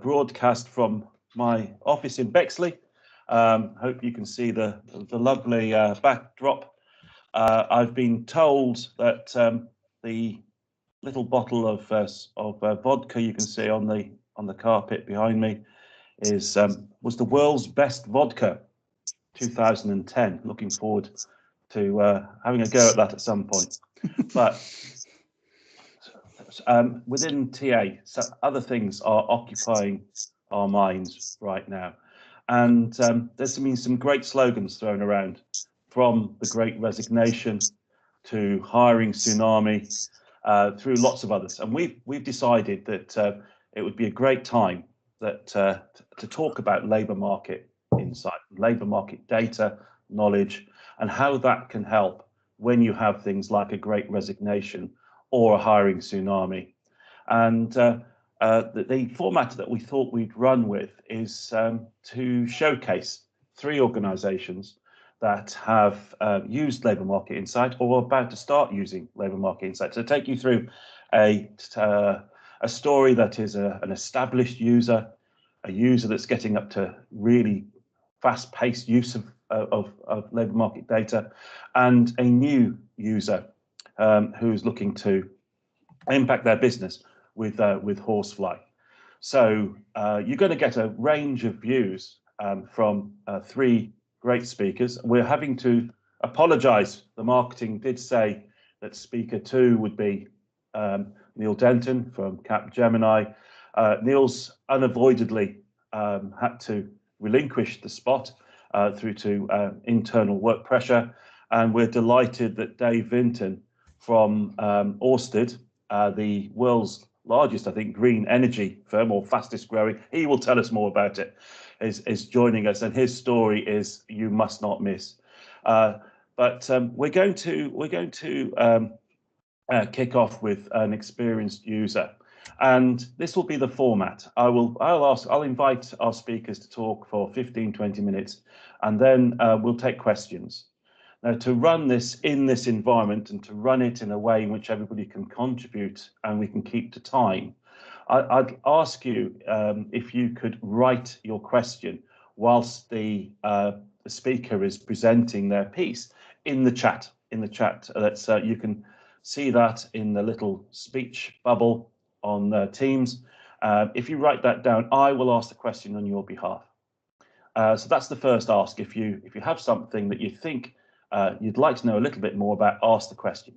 broadcast from my office in Bexley. Hope you can see the lovely backdrop. I've been told that the little bottle of vodka you can see on the carpet behind me was the world's best vodka 2010. Looking forward to having a go at that at some point. But within TA, so other things are occupying our minds right now. And there's been some great slogans thrown around, from the Great Resignation to hiring Tsunami, through lots of others. And we've decided that it would be a great time to talk about labour market insight, labour market data, knowledge, and how that can help when you have things like a Great Resignation or a hiring tsunami. And the format that we thought we'd run with is to showcase 3 organisations that have used Labour Market Insight or are about to start using Labour Market Insight. So take you through a story that is an established user, a user that's getting up to really fast-paced use of labour market data, and a new user who's looking to impact their business with Horsefly. So you're going to get a range of views from 3 great speakers. We're having to apologise. The marketing did say that speaker 2 would be Neil Denton from Capgemini. Neil's unavoidably had to relinquish the spot through to internal work pressure, and we're delighted that Dave Vinton from Orsted, the world's largest, I think, green energy firm, or fastest growing, he will tell us more about it, is joining us, and his story is you must not miss. But we're going to kick off with an experienced user, and this will be the format. I'll invite our speakers to talk for 15-20 minutes, and then we'll take questions. Now, to run this in this environment and to run it in a way in which everybody can contribute and we can keep to time, I'd ask you if you could write your question whilst the speaker is presenting their piece in the chat. That's you can see that in the little speech bubble on Teams. If you write that down, I will ask the question on your behalf. So that's the first ask. If you have something that you think you'd like to know a little bit more about, ask the question.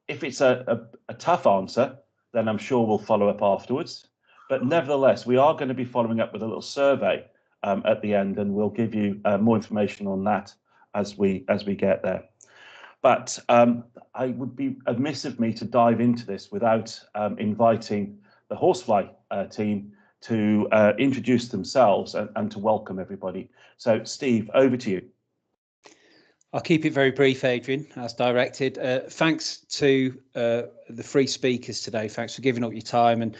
If it's a tough answer, then I'm sure we'll follow up afterwards. But nevertheless, we are going to be following up with a little survey at the end, and we'll give you more information on that as we get there. But I would be amiss of me to dive into this without inviting the Horsefly team to introduce themselves and to welcome everybody. So, Steve, over to you. I'll keep it very brief, Adrian, as directed. Thanks to the 3 speakers today. Thanks for giving up your time and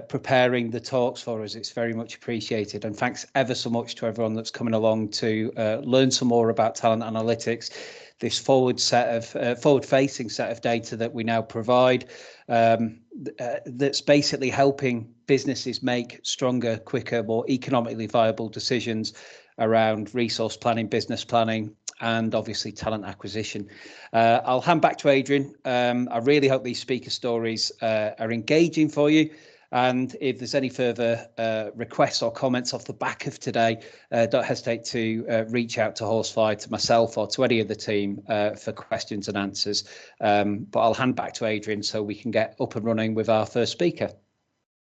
preparing the talks for us. It's very much appreciated. And thanks ever so much to everyone that's coming along to learn some more about talent analytics, this forward-facing set of data that we now provide, that's basically helping businesses make stronger, quicker, more economically viable decisions around resource planning, business planning, and obviously talent acquisition. I'll hand back to Adrian. I really hope these speaker stories are engaging for you. And if there's any further requests or comments off the back of today, don't hesitate to reach out to Horsefly, to myself, or to any of the team for questions and answers. But I'll hand back to Adrian so we can get up and running with our first speaker.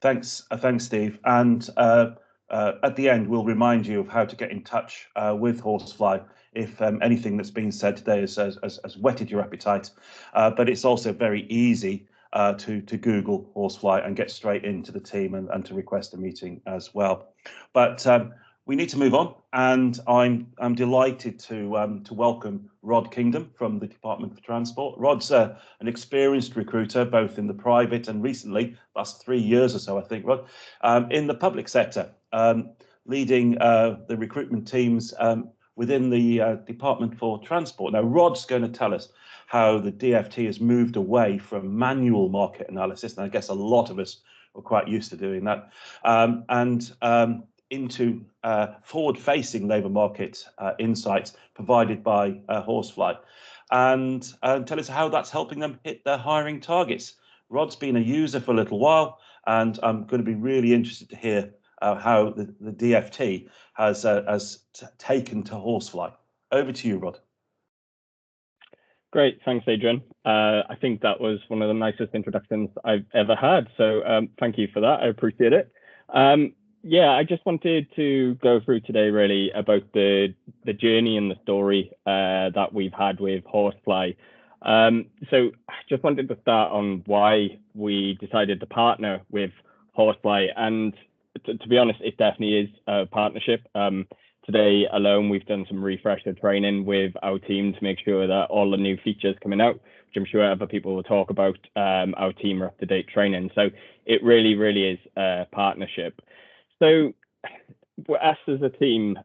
Thanks, Steve. And at the end, we'll remind you of how to get in touch with Horsefly if anything that's been said today has whetted your appetite. But it's also very easy to Google Horsefly and get straight into the team and to request a meeting as well. But we need to move on, and I'm delighted to welcome Rod Kingdom from the Department for Transport. Rod's an experienced recruiter, both in the private and recently, last 3 years or so, I think, Rod, in the public sector, leading the recruitment teams within the Department for Transport. Now, Rod's going to tell us how the DFT has moved away from manual market analysis, and I guess a lot of us are quite used to doing that, and into forward-facing labour market insights provided by Horsefly, and tell us how that's helping them hit their hiring targets. Rod's been a user for a little while, and I'm going to be really interested to hear how the DFT has taken to Horsefly. Over to you, Rod. Great, thanks, Adrian. I think that was one of the nicest introductions I've ever had, so thank you for that. I appreciate it. Yeah, I just wanted to go through today really about the journey and the story that we've had with Horsefly. So I just wanted to start on why we decided to partner with Horsefly, and to be honest, it definitely is a partnership. Today alone, we've done some refresher training with our team to make sure that all the new features coming out, which I'm sure other people will talk about, our team are up to date training. So it really, really is a partnership. So us as a team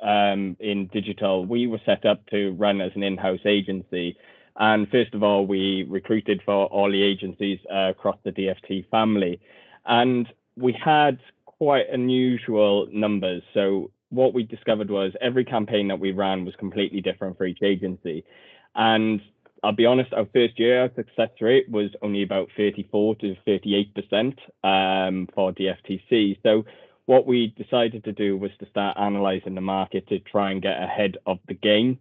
in digital, we were set up to run as an in-house agency. And first of all, we recruited for all the agencies across the DFT family. And we had quite unusual numbers. So what we discovered was every campaign that we ran was completely different for each agency. And I'll be honest, our first year, our success rate was only about 34 to 38% for DFTC. So what we decided to do was to start analyzing the market to try and get ahead of the game.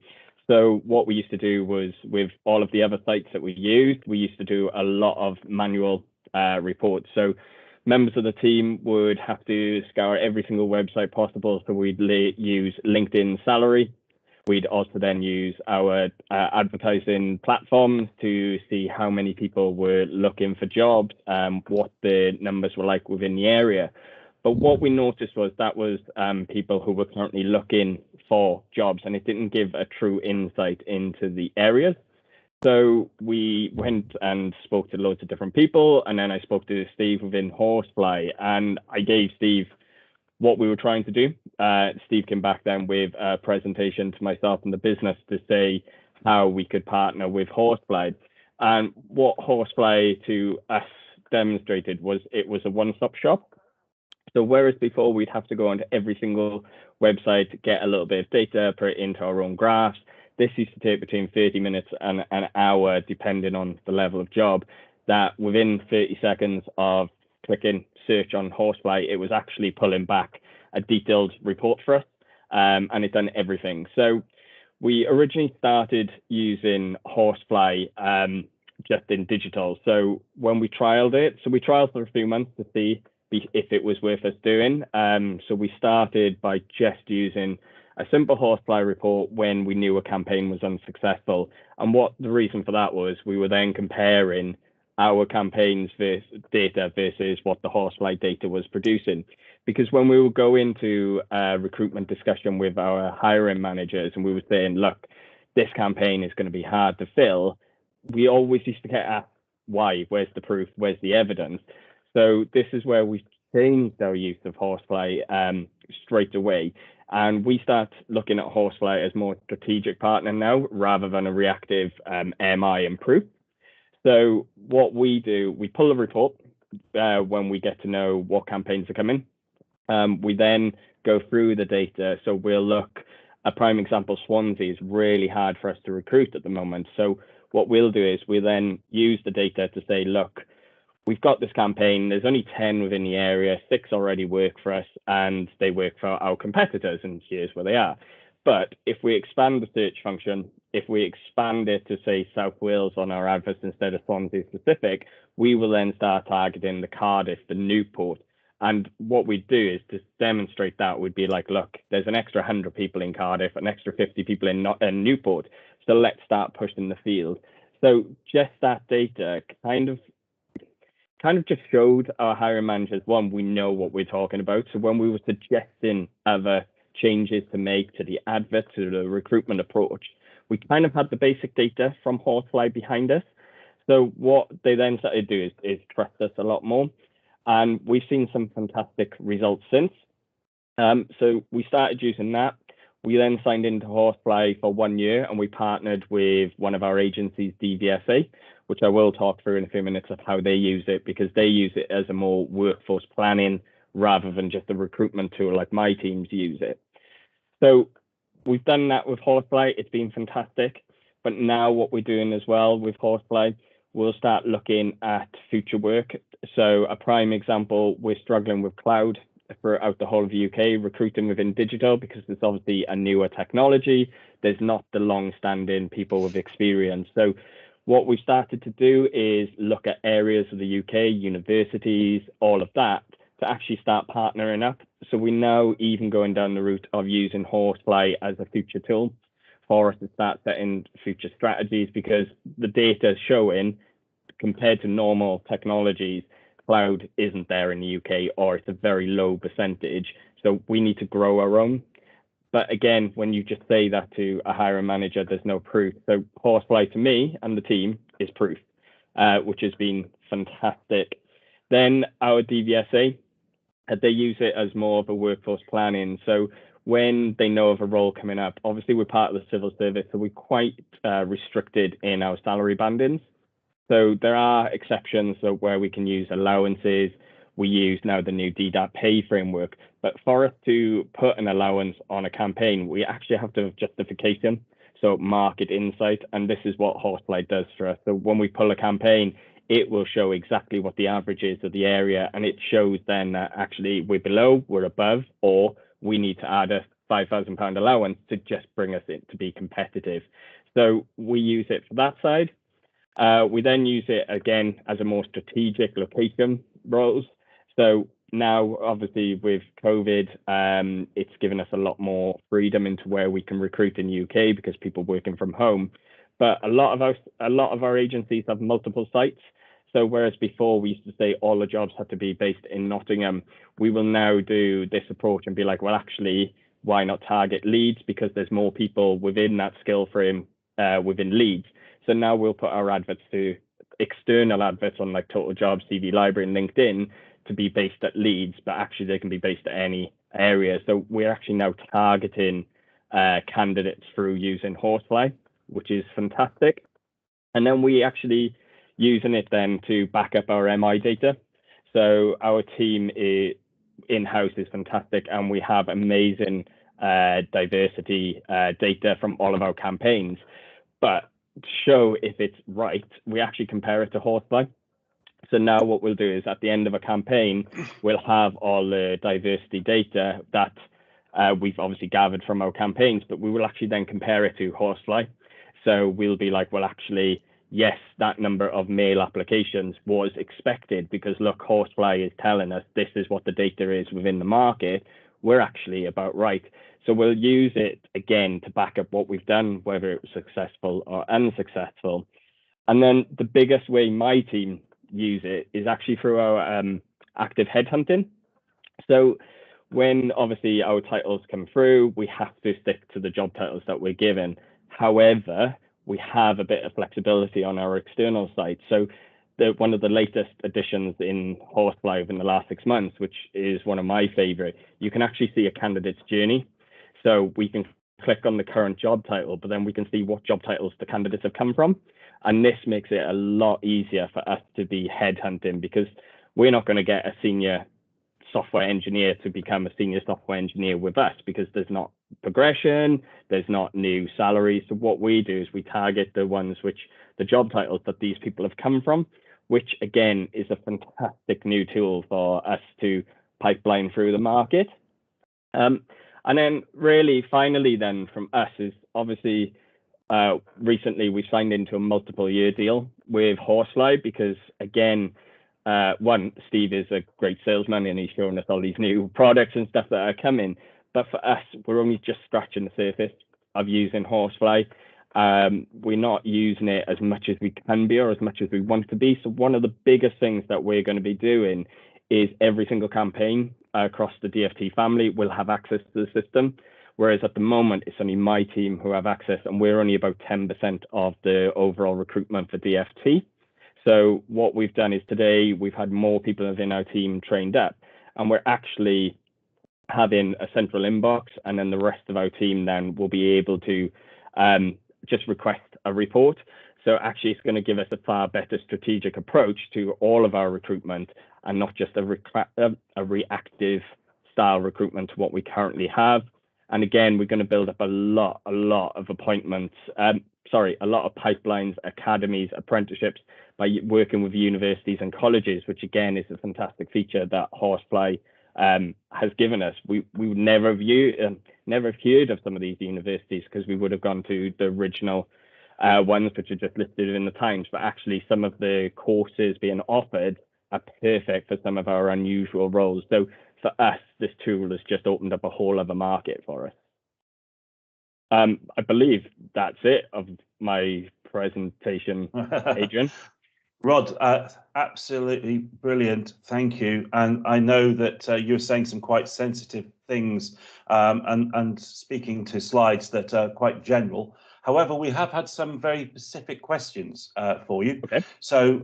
So what we used to do was, with all of the other sites that we used to do a lot of manual reports. So members of the team would have to scour every single website possible. So we'd use LinkedIn salary. We'd also then use our advertising platforms to see how many people were looking for jobs, what the numbers were like within the area. But what we noticed was that was people who were currently looking for jobs, and it didn't give a true insight into the areas. So we went and spoke to loads of different people, and then I spoke to Steve within Horsefly, and I gave Steve what we were trying to do. Steve came back then with a presentation to myself and the business to say how we could partner with Horsefly. And what Horsefly to us demonstrated was it was a one-stop shop. So whereas before we'd have to go onto every single website, get a little bit of data, put it into our own graphs, this used to take between 30 minutes and an hour, depending on the level of job, that within 30 seconds of clicking search on Horsefly, it was actually pulling back a detailed report for us, and it done everything. So we originally started using Horsefly just in digital. So when we trialed it, so we trialed for a few months to see if it was worth us doing. So we started by just using a simple Horsefly report when we knew a campaign was unsuccessful. And what the reason for that was, we were then comparing our campaigns data versus what the Horsefly data was producing. Because when we would go into a recruitment discussion with our hiring managers and we were saying, look, this campaign is going to be hard to fill, we always used to get asked, why? Where's the proof? Where's the evidence? So this is where we changed our use of Horsefly straight away. And we start looking at Horsefly as more strategic partner now, rather than a reactive MI and proof. So what we do, we pull a report when we get to know what campaigns are coming. We then go through the data. So we'll look, a prime example, Swansea is really hard for us to recruit at the moment. So what we'll do is we then use the data to say, look, we've got this campaign, there's only 10 within the area, 6 already work for us, and they work for our competitors, and here's where they are. But if we expand the search function, if we expand it to say South Wales on our adverts instead of Swansea specific, we will then start targeting the Cardiff, the Newport. And what we do is to demonstrate that, we'd be like, look, there's an extra 100 people in Cardiff, an extra 50 people in Newport. So let's start pushing the field. So just that data kind of just showed our hiring managers, one, we know what we're talking about. So when we were suggesting other changes to make to the advert, to the recruitment approach, we kind of had the basic data from Horsefly behind us. So what they then started to do is trust us a lot more. And we've seen some fantastic results since. So we started using that. We then signed into Horsefly for 1 year, and we partnered with one of our agencies, DVSA, which I will talk through in a few minutes of how they use it, because they use it as a more workforce planning rather than just a recruitment tool like my teams use it. So we've done that with Horsefly. It's been fantastic. But now what we're doing as well with Horsefly, we'll start looking at future work. So a prime example, we're struggling with cloud throughout the whole of the UK, recruiting within digital, because it's obviously a newer technology. There's not the long-standing people with experience. So what we've started to do is look at areas of the UK, universities, all of that, to actually start partnering up. So we're now even going down the route of using Horsefly as a future tool for us to start setting future strategies, because the data is showing, compared to normal technologies, cloud isn't there in the UK, or it's a very low percentage. So we need to grow our own. But again, when you just say that to a hiring manager, there's no proof. So Horsefly to me and the team is proof, which has been fantastic. Then our DVSA, they use it as more of a workforce planning. So when they know of a role coming up, obviously we're part of the civil service, so we're quite restricted in our salary bandings. So there are exceptions where we can use allowances. We use now the new DDAP pay framework, but for us to put an allowance on a campaign, we actually have to have justification, so market insight, and this is what Horsefly does for us. So when we pull a campaign, it will show exactly what the average is of the area, and it shows then that actually we're below, we're above, or we need to add a £5,000 allowance to just bring us in to be competitive. So we use it for that side. We then use it again as a more strategic location roles. So now, obviously, with COVID, it's given us a lot more freedom into where we can recruit in the UK because people working from home. But a lot of our agencies have multiple sites. So whereas before we used to say all the jobs had to be based in Nottingham, we will now do this approach and be like, well, actually, why not target Leeds, because there's more people within that skill frame within Leeds. So now we'll put our adverts to external adverts on like Total Jobs, CV Library, and LinkedIn to be based at Leeds, but actually they can be based at any area. So we're actually now targeting candidates through using Horsefly, which is fantastic. And then we actually using it then to back up our MI data. So our team in-house is fantastic, and we have amazing diversity data from all of our campaigns. But to show if it's right, we actually compare it to Horsefly. So now what we'll do is at the end of a campaign, we'll have all the diversity data that we've obviously gathered from our campaigns, but we will actually then compare it to Horsefly. So we'll be like, well, actually, yes, that number of male applications was expected because look, Horsefly is telling us this is what the data is within the market. We're actually about right. So we'll use it again to back up what we've done, whether it was successful or unsuccessful. And then the biggest way my team use it is actually through our active headhunting. So when obviously our titles come through, we have to stick to the job titles that we're given. However, we have a bit of flexibility on our external site. So one of the latest additions in Horsefly in the last 6 months, which is one of my favorite, you can actually see a candidate's journey. So we can click on the current job title, but then we can see what job titles the candidates have come from. And this makes it a lot easier for us to be headhunting, because we're not going to get a senior software engineer to become a senior software engineer with us, because there's not progression, there's not new salaries. So what we do is we target the ones which the job titles that these people have come from, which again is a fantastic new tool for us to pipeline through the market. And then really finally then from us is obviously recently we signed into a multiple year deal with Horsefly, because again, one, Steve is a great salesman and he's showing us all these new products and stuff that are coming. But for us, we're only just scratching the surface of using Horsefly. We're not using it as much as we can be or as much as we want to be. So one of the biggest things that we're going to be doing is every single campaign across the DFT family will have access to the system. Whereas at the moment, it's only my team who have access, and we're only about 10% of the overall recruitment for DFT. So what we've done is today we've had more people within our team trained up, and we're actually having a central inbox, and then the rest of our team then will be able to just request a report. So actually, it's going to give us a far better strategic approach to all of our recruitment, and not just a reactive style recruitment to what we currently have. And again, we're going to build up a lot of appointments, a lot of pipelines, academies, apprenticeships by working with universities and colleges, which again is a fantastic feature that Horsefly has given us. We would never have heard of some of these universities because we would have gone to the original ones which are just listed in the Times, but actually some of the courses being offered are perfect for some of our unusual roles. So for us, this tool has just opened up a whole other market for us. I believe that's it of my presentation, Adrian. Rod, absolutely brilliant. Thank you. And I know that you're saying some quite sensitive things and speaking to slides that are quite general. However, we have had some very specific questions for you. Okay. So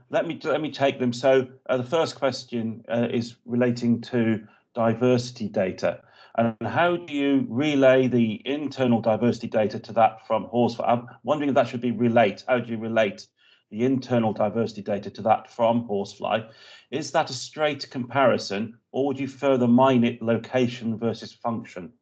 let me take them. So the first question is relating to diversity data. And how do you relay the internal diversity data to that from Horsefly? I'm wondering if that should be relate. How do you relate the internal diversity data to that from Horsefly? Is that a straight comparison, or would you further mine it location versus function?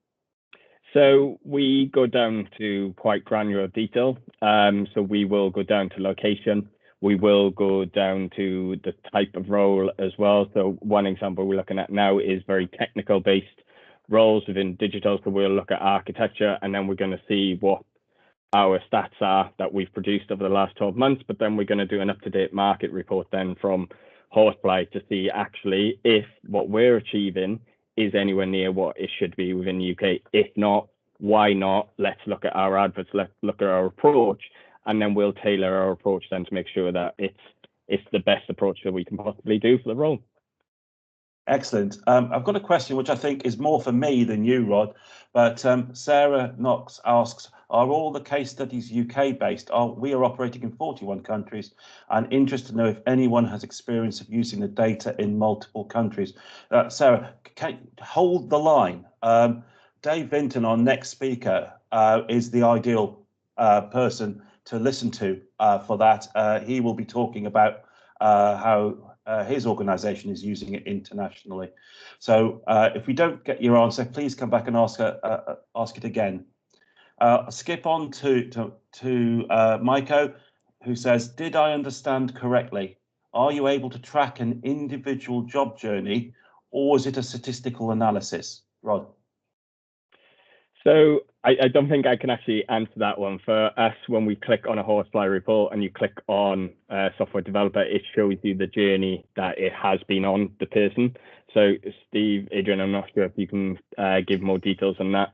So we go down to quite granular detail. So we will go down to location. We will go down to the type of role as well. So one example we're looking at now is very technical based roles within digital. So we'll look at architecture, and then we're going to see what our stats are that we've produced over the last 12 months. But then we're going to do an up-to-date market report then from Horsefly to see actually if what we're achieving is anywhere near what it should be within the UK. If not, why not? Let's look at our adverts, let's look at our approach, and then we'll tailor our approach then to make sure that it's the best approach that we can possibly do for the role. Excellent. I've got a question which I think is more for me than you, Rod, but Sarah Knox asks, are all the case studies UK based? We are operating in 41 countries and interested to know if anyone has experience of using the data in multiple countries. Sarah, can you hold the line? Dave Vinton, our next speaker, is the ideal person to listen to for that. He will be talking about how his organisation is using it internationally. So if we don't get your answer, please come back and ask it again. Skip on to Maiko, who says, did I understand correctly? Are you able to track an individual job journey, or is it a statistical analysis? Rod? So I don't think I can actually answer that one. For us, when we click on a Horsefly report and you click on software developer, it shows you the journey that it has been on the person. So Steve, Adrian, I'm not sure if you can give more details on that.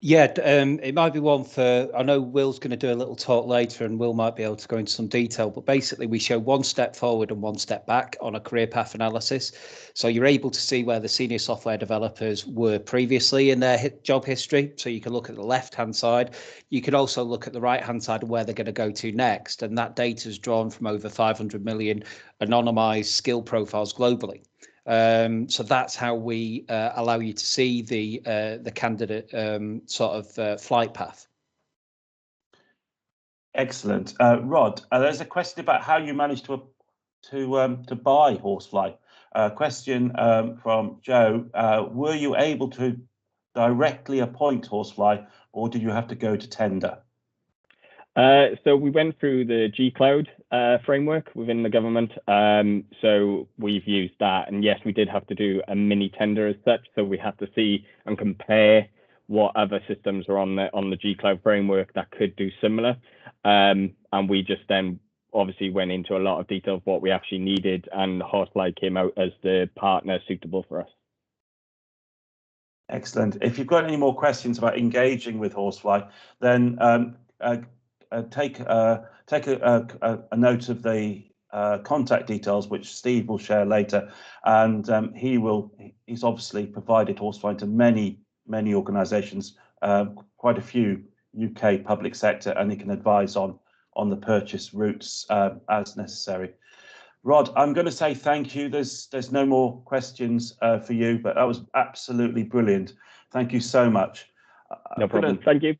Yeah, it might be one for, I know Will's going to do a little talk later and Will might be able to go into some detail, but basically we show one step forward and one step back on a career path analysis. So you're able to see where the senior software developers were previously in their job history. So you can look at the left-hand side. You can also look at the right-hand side of where they're going to go to next. And that data is drawn from over 500 million anonymized skill profiles globally. So that's how we allow you to see the candidate sort of flight path. Excellent, Rod. There's a question about how you managed to buy Horsefly. Question from Joe: were you able to directly appoint Horsefly, or did you have to go to tender? So we went through the G-Cloud framework within the government. So we've used that. And yes, we did have to do a mini tender as such. So we had to see and compare what other systems are on the G-Cloud framework that could do similar. And we just then obviously went into a lot of detail of what we actually needed, and Horsefly came out as the partner suitable for us. Excellent. If you've got any more questions about engaging with Horsefly, then take a note of the contact details, which Steve will share later, and he's obviously provided Horsefly to many organisations, quite a few UK public sector, and he can advise on the purchase routes as necessary. Rod, I'm going to say thank you. There's no more questions for you, but that was absolutely brilliant. Thank you so much. No problem. Thank you.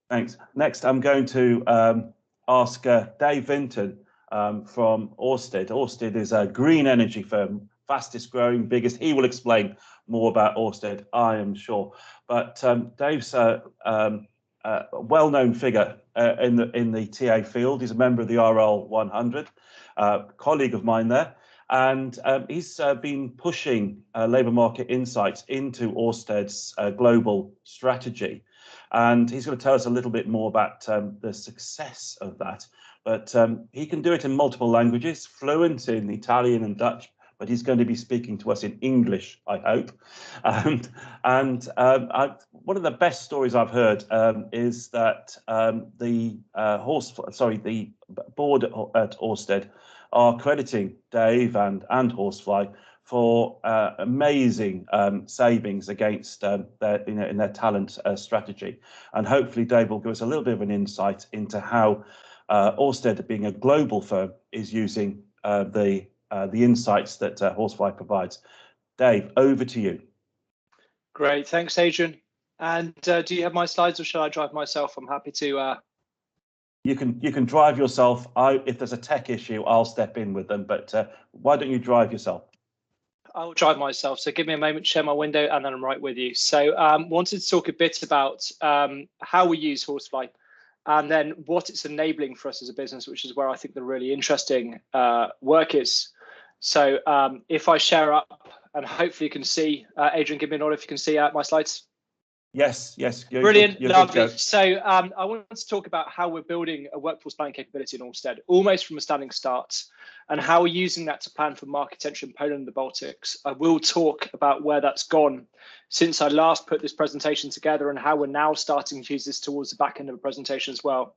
Thanks. Next, I'm going to ask Dave Vinton from Orsted. Orsted is a green energy firm, fastest growing, biggest. He will explain more about Orsted, I am sure. But Dave's a well-known figure in the TA field. He's a member of the RL 100, colleague of mine there. And he's been pushing labour market insights into Orsted's global strategy. And he's going to tell us a little bit more about the success of that. But he can do it in multiple languages, fluent in Italian and Dutch, but he's going to be speaking to us in English, I hope. One of the best stories I've heard is that the board at Orsted are crediting Dave and Horsefly for amazing savings against in their talent strategy. And hopefully Dave will give us a little bit of an insight into how Orsted, being a global firm, is using the insights that Horsefly provides. Dave, over to you. Great, thanks, Adrian. And do you have my slides, or shall I drive myself? I'm happy to. You can drive yourself. If there's a tech issue, I'll step in with them. But why don't you drive yourself? I'll drive myself. So give me a moment, share my window, and then I'm right with you. So wanted to talk a bit about how we use Horsefly, and then what it's enabling for us as a business, which is where I think the really interesting work is. So if I share up, and hopefully you can see, Adrian, give me a nod if you can see my slides. Yes. Brilliant, lovely. So I want to talk about how we're building a workforce planning capability in Orsted, almost from a standing start, and how we're using that to plan for market entry in Poland and the Baltics. I will talk about where that's gone since I last put this presentation together, and how we're now starting to use this towards the back end of the presentation as well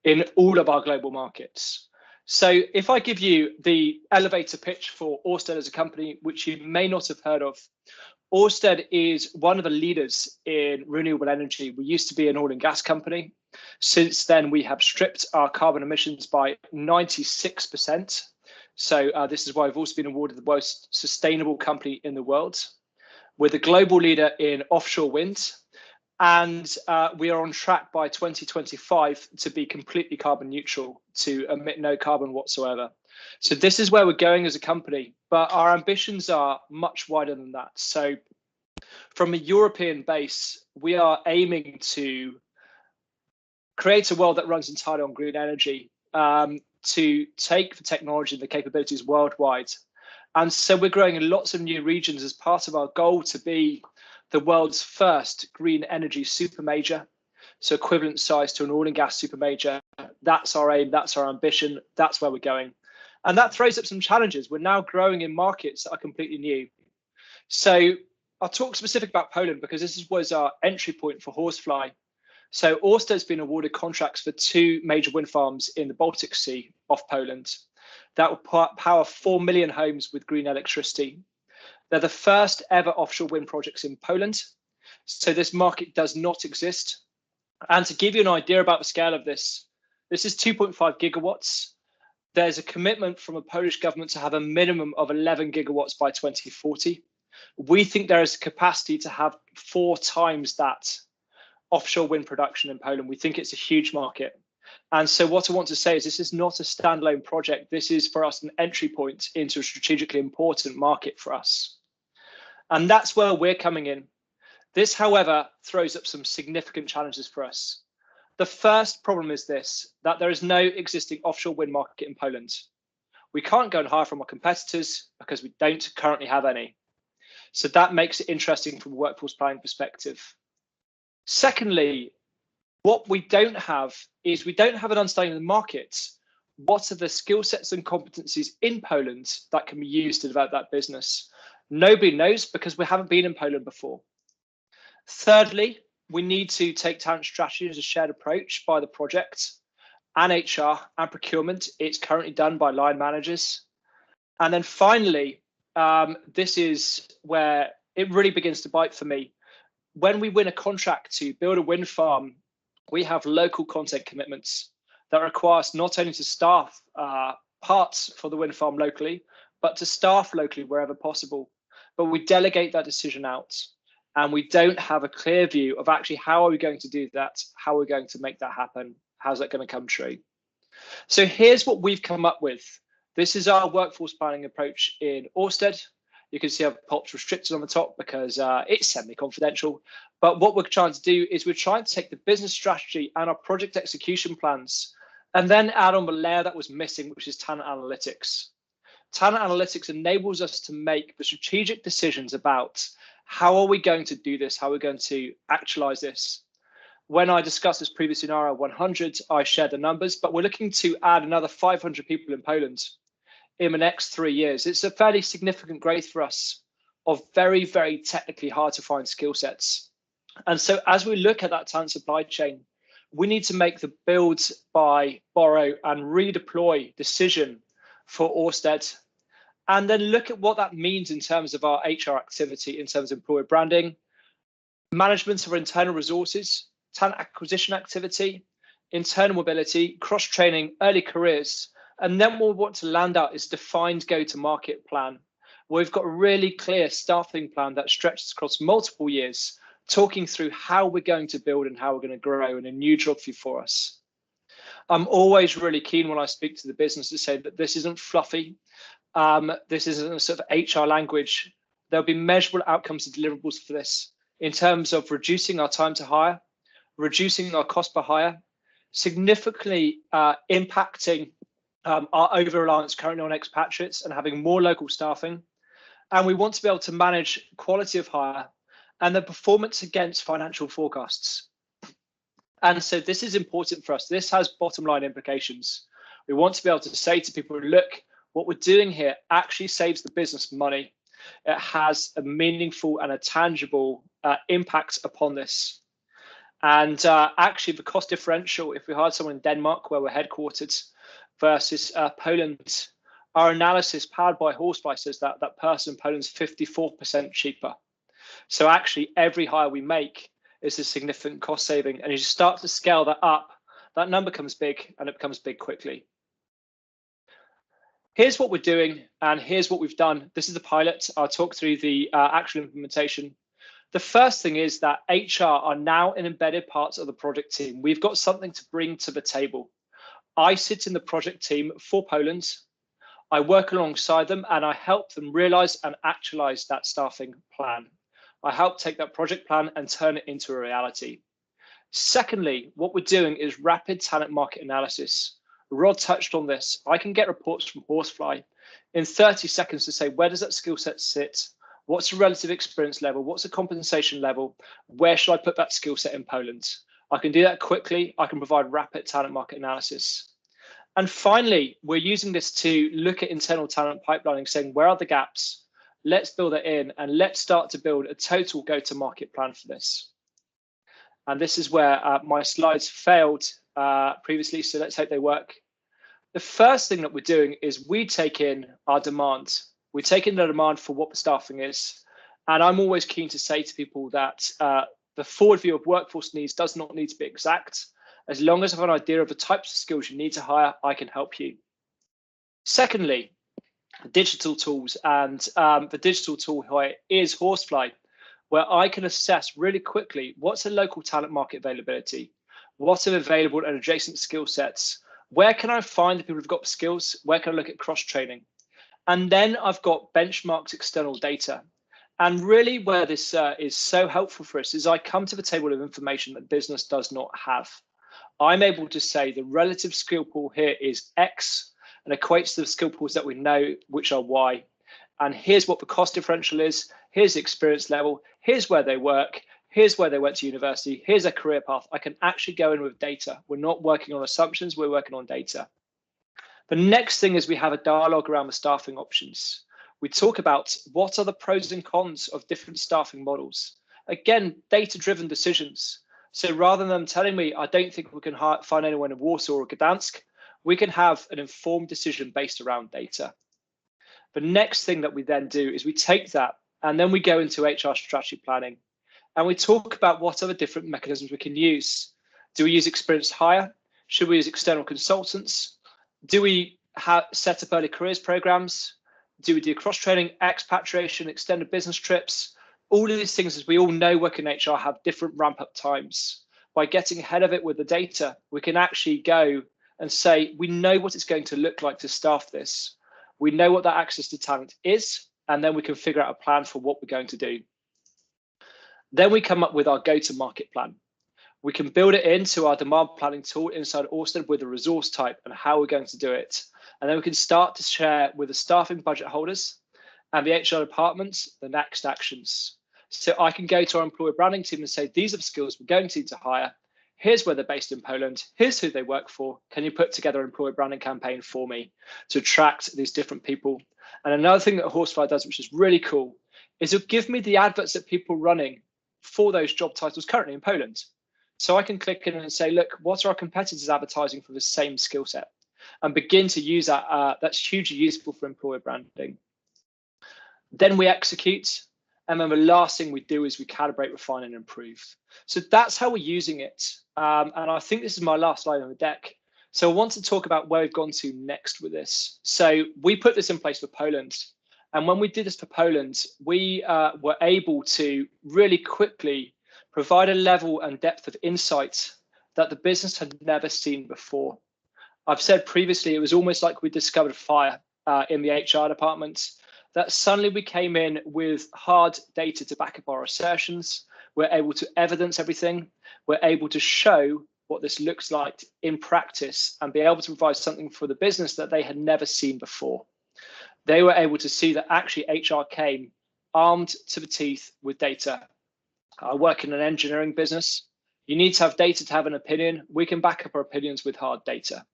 in all of our global markets. So if I give you the elevator pitch for Orsted as a company, which you may not have heard of, Orsted is one of the leaders in renewable energy. We used to be an oil and gas company. Since then, we have stripped our carbon emissions by 96%. So this is why we've also been awarded the most sustainable company in the world. We're the global leader in offshore wind, and we are on track by 2025 to be completely carbon neutral, to emit no carbon whatsoever. So this is where we're going as a company, but our ambitions are much wider than that. So from a European base, we are aiming to create a world that runs entirely on green energy, to take the technology and the capabilities worldwide. And so we're growing in lots of new regions as part of our goal to be the world's first green energy super major, so equivalent size to an oil and gas super major. That's our aim, that's our ambition, that's where we're going. And that throws up some challenges. We're now growing in markets that are completely new. So I'll talk specific about Poland, because this was our entry point for Horsefly. So Orsted's been awarded contracts for 2 major wind farms in the Baltic Sea off Poland that will power 4 million homes with green electricity. They're the first ever offshore wind projects in Poland. So this market does not exist. And to give you an idea about the scale of this is 2.5 gigawatts. There's a commitment from the Polish government to have a minimum of 11 gigawatts by 2040. We think there is a capacity to have 4 times that offshore wind production in Poland. We think it's a huge market. And so what I want to say is this is not a standalone project. This is for us an entry point into a strategically important market for us. And that's where we're coming in. This, however, throws up some significant challenges for us. The first problem is this, that there is no existing offshore wind market in Poland. We can't go and hire from our competitors because we don't currently have any. So that makes it interesting from a workforce planning perspective. Secondly, what we don't have is we don't have an understanding of the market. What are the skill sets and competencies in Poland that can be used to develop that business? Nobody knows because we haven't been in Poland before. Thirdly, we need to take talent strategy as a shared approach by the project and HR and procurement. It's currently done by line managers. And then finally, this is where it really begins to bite for me. When we win a contract to build a wind farm, we have local content commitments that require us not only to staff parts for the wind farm locally, but to staff locally wherever possible. But we delegate that decision out, and we don't have a clear view of actually how are we going to do that, how are we going to make that happen, how's that going to come true. So here's what we've come up with. This is our workforce planning approach in Orsted. You can see I've popped restricted on the top because it's semi-confidential. But what we're trying to do is we're trying to take the business strategy and our project execution plans and then add on the layer that was missing, which is talent analytics. Talent analytics enables us to make the strategic decisions about how are we going to do this, how are we going to actualize this. When I discussed this previously in RL 100, I shared the numbers, but we're looking to add another 500 people in Poland in the next 3 years. It's a fairly significant growth for us of very, very technically hard to find skill sets. And so as we look at that talent supply chain, we need to make the build, buy, borrow, and redeploy decision for Orsted, and then look at what that means in terms of our HR activity, in terms of employer branding, management of our internal resources, talent acquisition activity, internal mobility, cross-training, early careers. And then what we want to land out is defined go-to-market plan. We've got a really clear staffing plan that stretches across multiple years, talking through how we're going to build and how we're going to grow in a new geography for us. I'm always really keen when I speak to the business to say that this isn't fluffy. This isn't a sort of HR language. There'll be measurable outcomes and deliverables for this in terms of reducing our time to hire, reducing our cost per hire, significantly impacting our over-reliance currently on expatriates and having more local staffing. And we want to be able to manage quality of hire and the performance against financial forecasts. And so this is important for us. This has bottom line implications. We want to be able to say to people, look, what we're doing here actually saves the business money. It has a meaningful and a tangible impact upon this. And actually the cost differential, if we hired someone in Denmark where we're headquartered versus Poland, our analysis powered by Horsefly says that that person in Poland's 54% cheaper. So actually every hire we make is a significant cost saving. And as you start to scale that up, that number becomes big and it becomes big quickly. Here's what we're doing and here's what we've done. This is the pilot. I'll talk through the actual implementation. The first thing is that HR are now an embedded part of the project team. We've got something to bring to the table. I sit in the project team for Poland. I work alongside them and I help them realize and actualize that staffing plan. I help take that project plan and turn it into a reality. Secondly, what we're doing is rapid talent market analysis. Rod touched on this. I can get reports from Horsefly in 30 seconds to say, where does that skill set sit? What's the relative experience level? What's the compensation level? Where should I put that skill set in Poland? I can do that quickly. I can provide rapid talent market analysis. And finally, we're using this to look at internal talent pipelining, saying, where are the gaps? Let's build it in and let's start to build a total go-to-market plan for this. And this is where my slides failed previously, so let's hope they work. The first thing that we're doing is we take in our demand. We take in the demand for what the staffing is. And I'm always keen to say to people that the forward view of workforce needs does not need to be exact. As long as I have an idea of the types of skills you need to hire, I can help you. Secondly, digital tools, and the digital tool here is Horsefly, where I can assess really quickly what's the local talent market availability, what's available and adjacent skill sets, where can I find the people who've got skills, where can I look at cross-training, and then I've got benchmarks external data. And really where this is so helpful for us is I come to the table of information that business does not have. I'm able to say the relative skill pool here is X and equates to the skill pools that we know, which are Y. And here's what the cost differential is. Here's the experience level. Here's where they work. Here's where they went to university. Here's a career path. I can actually go in with data. We're not working on assumptions. We're working on data. The next thing is we have a dialogue around the staffing options. We talk about what are the pros and cons of different staffing models. Again, data-driven decisions. So rather than them telling me, I don't think we can find anyone in Warsaw or Gdansk, we can have an informed decision based around data. The next thing that we then do is we take that and then we go into HR strategy planning and we talk about what are the different mechanisms we can use. Do we use experienced hire? Should we use external consultants? Do we set up early careers programs. Do we do cross-training, expatriation, extended business trips? All of these things, as we all know, work in HR, have different ramp-up times. By getting ahead of it with the data, we can actually go and say, we know what it's going to look like to staff this. We know what that access to talent is, and then we can figure out a plan for what we're going to do. Then we come up with our go-to-market plan. We can build it into our demand planning tool inside Orsted with a resource type and how we're going to do it. And then we can start to share with the staffing budget holders and the HR departments the next actions. So I can go to our employer branding team and say, these are the skills we're going to need to hire. Here's where they're based in Poland. Here's who they work for. Can you put together an employer branding campaign for me to attract these different people? And another thing that Horsefly does, which is really cool, is it'll give me the adverts that people are running for those job titles currently in Poland. So I can click in and say, look, what are our competitors advertising for the same skill set? And begin to use that. That's hugely useful for employer branding. Then we execute. And then the last thing we do is we calibrate, refine, and improve. So that's how we're using it. And I think this is my last slide on the deck. So I want to talk about where we've gone to next with this. So we put this in place for Poland. And when we did this for Poland, we were able to really quickly provide a level and depth of insight that the business had never seen before. I've said previously, it was almost like we discovered fire in the HR department, that suddenly we came in with hard data to back up our assertions. We're able to evidence everything. We're able to show what this looks like in practice and be able to provide something for the business that they had never seen before. They were able to see that actually HR came armed to the teeth with data. I work in an engineering business. You need to have data to have an opinion. We can back up our opinions with hard data.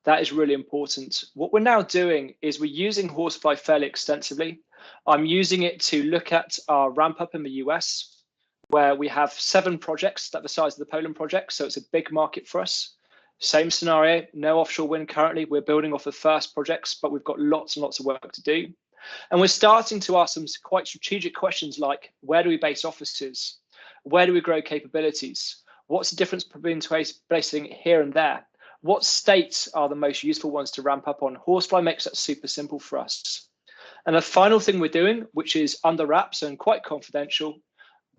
That is really important. What we're now doing is we're using Horsefly fairly extensively. I'm using it to look at our ramp up in the US, where we have 7 projects that the size of the Poland project. So it's a big market for us. Same scenario, no offshore wind currently. We're building off the first projects, but we've got lots and lots of work to do. And we're starting to ask some quite strategic questions like, where do we base offices? Where do we grow capabilities? What's the difference between placing it here and there? What states are the most useful ones to ramp up on? Horsefly makes that super simple for us. And the final thing we're doing, which is under wraps and quite confidential,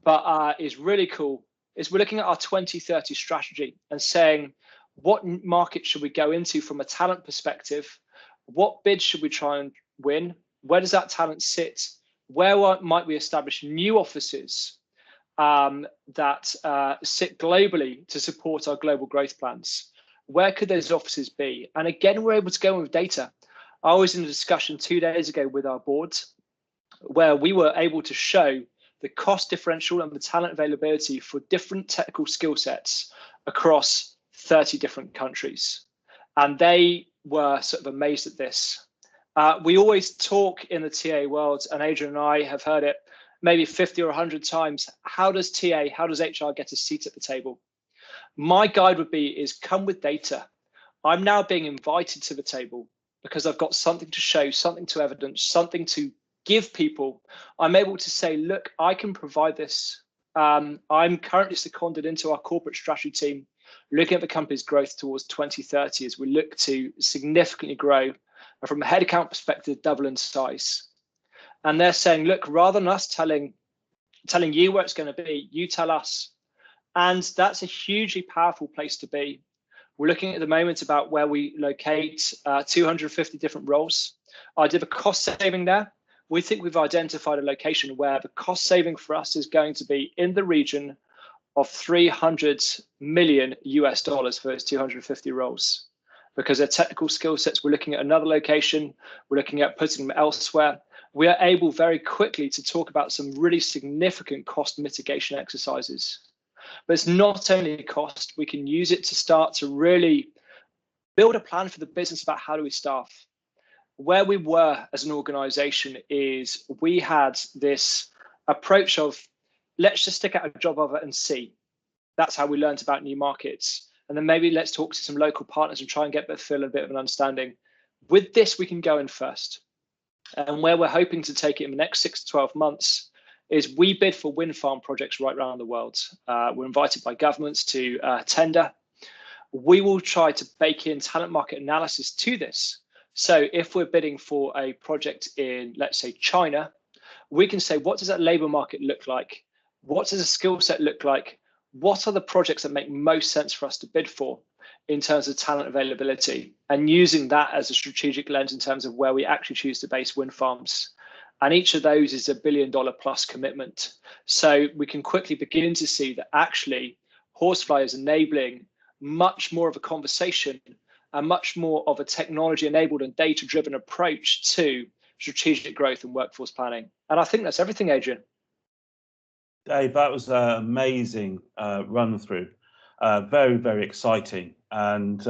but is really cool, is we're looking at our 2030 strategy and saying, what market should we go into from a talent perspective? What bids should we try and win? Where does that talent sit? Where might we establish new offices that sit globally to support our global growth plans? Where could those offices be? And again, we're able to go in with data. I was in a discussion 2 days ago with our board where we were able to show the cost differential and the talent availability for different technical skill sets across 30 different countries. And they were sort of amazed at this. We always talk in the TA world, and Adrian and I have heard it maybe 50 or 100 times. How does HR get a seat at the table? My guide would be is come with data. I'm now being invited to the table because I've got something to show, something to evidence, something to give people. I'm able to say, look, I can provide this. I'm currently seconded into our corporate strategy team, looking at the company's growth towards 2030 as we look to significantly grow, and from a headcount perspective, double in size. And they're saying, look, rather than us telling you where it's going to be, you tell us. And that's a hugely powerful place to be. We're looking at the moment about where we locate 250 different roles. I did a cost saving there. We think we've identified a location where the cost saving for us is going to be in the region of $300 million US for those 250 roles. Because they're technical skill sets, we're looking at another location, we're looking at putting them elsewhere. We are able very quickly to talk about some really significant cost mitigation exercises. But it's not only cost, we can use it to start to really build a plan for the business about how do we staff. Where we were as an organization is we had this approach of let's just stick out a job offer and see. That's how we learned about new markets. And then maybe let's talk to some local partners and try and get a feel, a bit of an understanding. With this, we can go in first. And where we're hoping to take it in the next 6 to 12 months is we bid for wind farm projects right around the world. We're invited by governments to tender. We will try to bake in talent market analysis to this So if we're bidding for a project in, let's say, China, we can say, what does that labor market look like? What does a skill set look like? What are the projects that make most sense for us to bid for in terms of talent availability? And using that as a strategic lens in terms of where we actually choose to base wind farms. And each of those is $1 billion plus commitment. So we can quickly begin to see that actually Horsefly is enabling much more of a conversation and much more of a technology enabled and data driven approach to strategic growth and workforce planning. And I think that's everything, Adrian. Dave, that was an amazing run through. Very, very exciting. And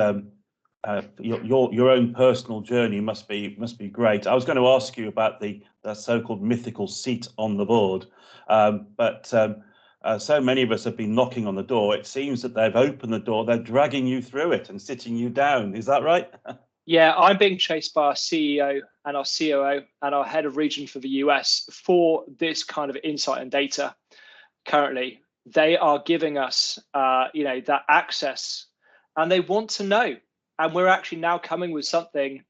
your own personal journey must be great. I was going to ask you about the so-called mythical seat on the board, but so many of us have been knocking on the door. It seems that they've opened the door. They're dragging you through it and sitting you down. Is that right? Yeah, I'm being chased by our CEO and our COO and our head of region for the US for this kind of insight and data. Currently, they are giving us, that access, and they want to know. And we're actually now coming with something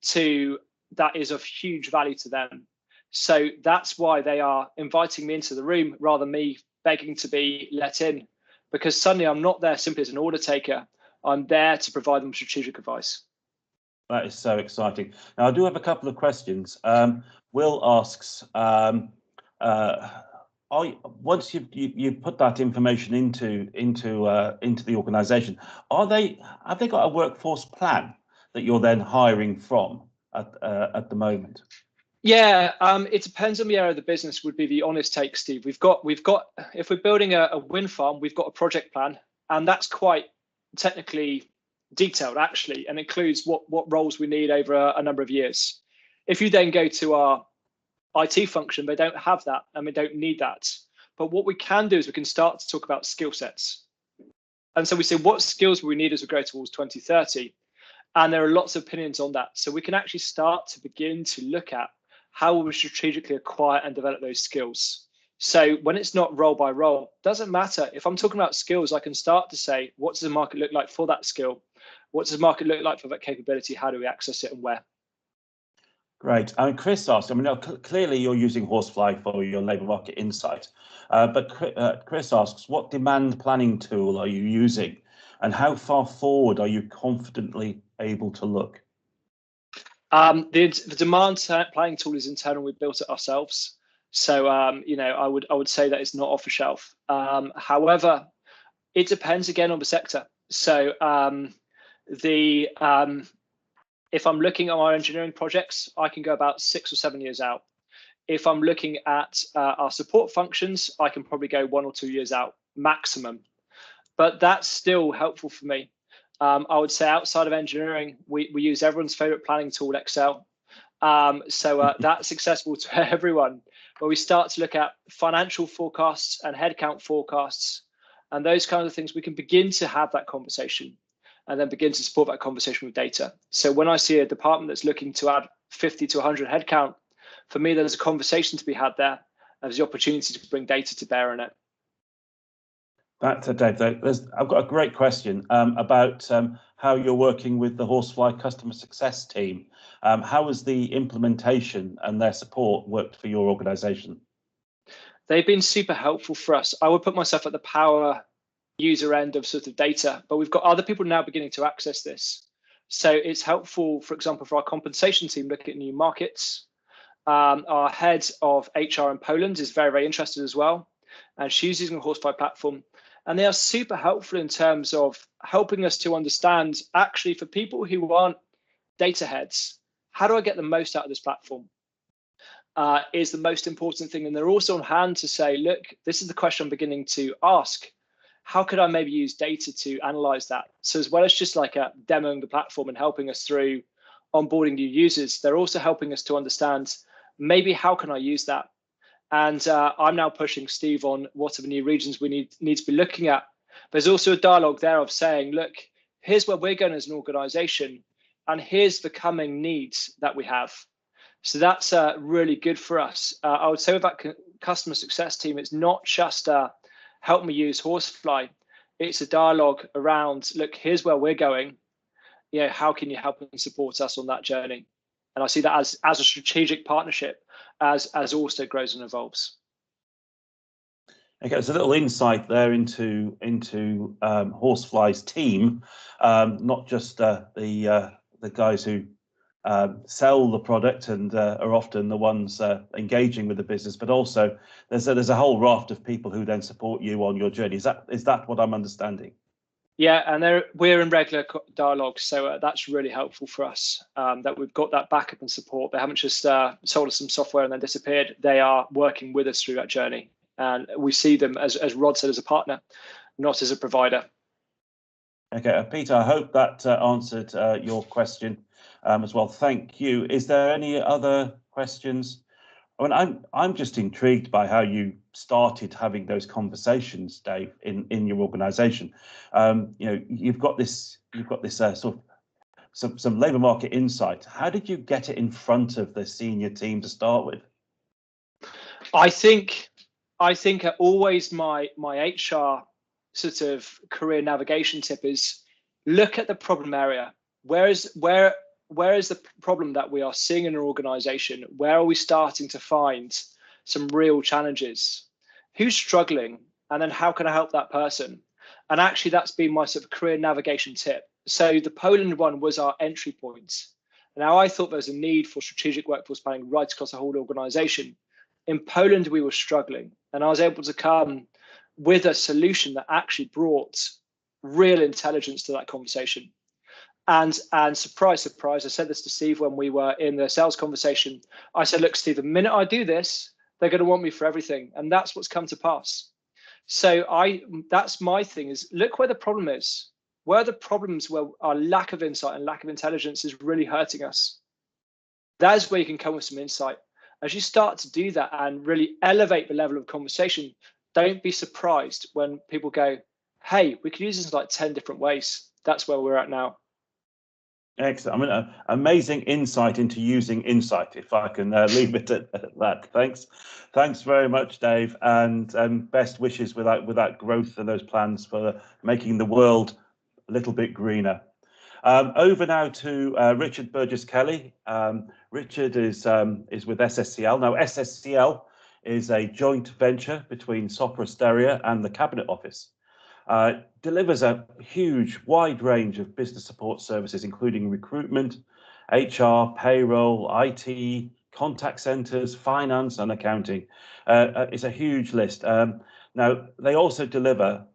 that is of huge value to them. So that's why they are inviting me into the room rather than me begging to be let in, because suddenly I'm not there simply as an order taker. I'm there to provide them strategic advice. That is so exciting. Now, I do have a couple of questions. Will asks, once you put that information into the organisation, have they got a workforce plan that you're then hiring from at the moment? Yeah, it depends on the area of the business. Would be the honest take, Steve. We've got if we're building a wind farm, we've got a project plan, and that's quite technically detailed actually, and includes what roles we need over a number of years. If you then go to our IT function, they don't have that and we don't need that. But what we can do is we can start to talk about skill sets. And so we say, what skills will we need as we go towards 2030? And there are lots of opinions on that. So we can actually start to begin to look at how we strategically acquire and develop those skills. So when it's not role by role, doesn't matter. If I'm talking about skills, I can start to say, what does the market look like for that skill? What does the market look like for that capability? How do we access it and where? Great. And Chris asked, clearly you're using Horsefly for your labour market insight, but Chris asks, what demand planning tool are you using and how far forward are you confidently able to look? The demand planning tool is internal. We built it ourselves. So, I would say that it's not off the shelf. However, it depends again on the sector. So if I'm looking at our engineering projects, I can go about 6 or 7 years out. If I'm looking at our support functions, I can probably go 1 or 2 years out maximum. But that's still helpful for me. I would say outside of engineering, we use everyone's favorite planning tool, Excel. So that's accessible to everyone. But we start to look at financial forecasts and headcount forecasts and those kinds of things. We can begin to have that conversation and then begin to support that conversation with data. So when I see a department that's looking to add 50 to 100 headcount, for me, there's a conversation to be had there. There's the opportunity to bring data to bear on it. Dave, I've got a great question about how you're working with the Horsefly customer success team. How has the implementation and their support worked for your organisation? They've been super helpful for us. I would put myself at the power user end of sort of data, but we've got other people now beginning to access this. So it's helpful, for example, for our compensation team looking at new markets. Our head of HR in Poland is very, very interested as well, and she's using the Horsefly platform. And they are super helpful in terms of helping us to understand, actually, for people who aren't data heads, how do I get the most out of this platform? Is the most important thing. And they're also on hand to say, look, this is the question I'm beginning to ask. How could I maybe use data to analyze that? So as well as just like demoing the platform and helping us through onboarding new users, they're also helping us to understand maybe how can I use that? And I'm now pushing Steve on what are the new regions we need to be looking at. There's also a dialogue there of saying, look, here's where we're going as an organization, and here's the coming needs that we have. So that's really good for us. I would say with that customer success team, it's not just help me use Horsefly. It's a dialogue around, look, here's where we're going. how can you help and support us on that journey? And I see that as a strategic partnership as Orsted grows and evolves. Okay, there's a little insight there into Horsefly's team, not just the guys who sell the product and are often the ones engaging with the business, but also there's a whole raft of people who then support you on your journey. Is that what I'm understanding? Yeah, and we're in regular dialogue, so that's really helpful for us, that we've got that backup and support. They haven't just sold us some software and then disappeared. They are working with us through that journey, and we see them, as Rod said, as a partner, not as a provider. Okay, Peter, I hope that answered your question as well. Thank you. Is there any other questions? I mean, I'm just intrigued by how you started having those conversations, Dave, in your organisation. You've got this sort of some labour market insight. How did you get it in front of the senior team to start with? I think always my HR sort of career navigation tip is look at the problem area. Where is the problem that we are seeing in an organization? Where are we starting to find some real challenges? Who's struggling? And then how can I help that person? And actually, that's been my sort of career navigation tip. So the Poland one was our entry point. Now, I thought there was a need for strategic workforce planning right across the whole organization. In Poland, we were struggling, and I was able to come with a solution that actually brought real intelligence to that conversation. And surprise, surprise, I said this to Steve when we were in the sales conversation. I said, look, Steve, the minute I do this, they're going to want me for everything. And that's what's come to pass. So that's my thing, is look where the problem is. Where are the problems where our lack of insight and lack of intelligence is really hurting us? That is where you can come with some insight. As you start to do that and really elevate the level of conversation, don't be surprised when people go, hey, we could use this in like 10 different ways. That's where we're at now. Excellent. I mean, amazing insight into using insight, if I can leave it at that. Thanks very much, Dave, and best wishes with that growth and those plans for making the world a little bit greener. Over now to Richard Burgess-Kelly. Richard is with SSCL. Now, SSCL is a joint venture between Sopra Steria and the Cabinet Office. Delivers a huge, wide range of business support services, including recruitment, HR, payroll, IT, contact centres, finance and accounting. It's a huge list. Now, they also deliver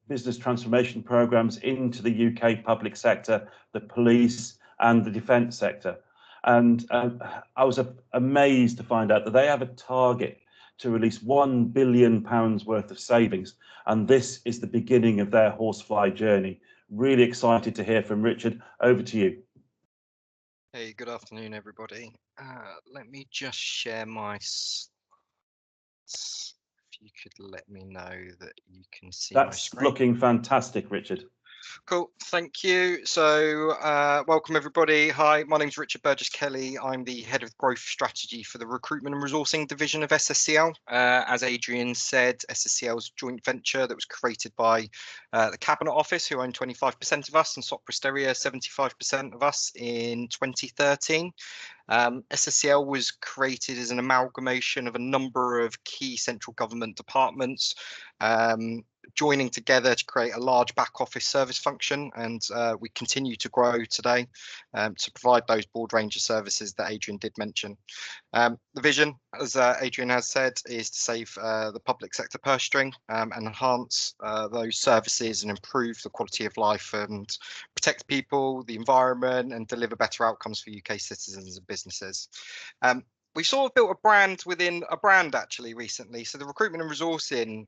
business transformation programs into the UK public sector, the police and the defence sector. And I was amazed to find out that they have a target to release £1 billion worth of savings. And this is the beginning of their Horsefly journey. Really excited to hear from Richard. Over to you. Hey, good afternoon, everybody. Let me just share my slides. If you could let me know that you can see my screen. That's looking fantastic, Richard. Cool, thank you. So welcome everybody. Hi, my name is Richard Burgess-Kelly. I'm the head of growth strategy for the recruitment and resourcing division of SSCL. As Adrian said, SSCL is a joint venture that was created by the Cabinet Office, who own 25% of us, and Sopra Steria 75% of us in 2013. SSCL was created as an amalgamation of a number of key central government departments, joining together to create a large back office service function, and we continue to grow today to provide those broad range of services that Adrian did mention. The vision, as Adrian has said, is to save the public sector purse string and enhance those services and improve the quality of life and protect people, the environment, and deliver better outcomes for UK citizens and businesses. We've sort of built a brand within a brand actually recently. So the recruitment and resourcing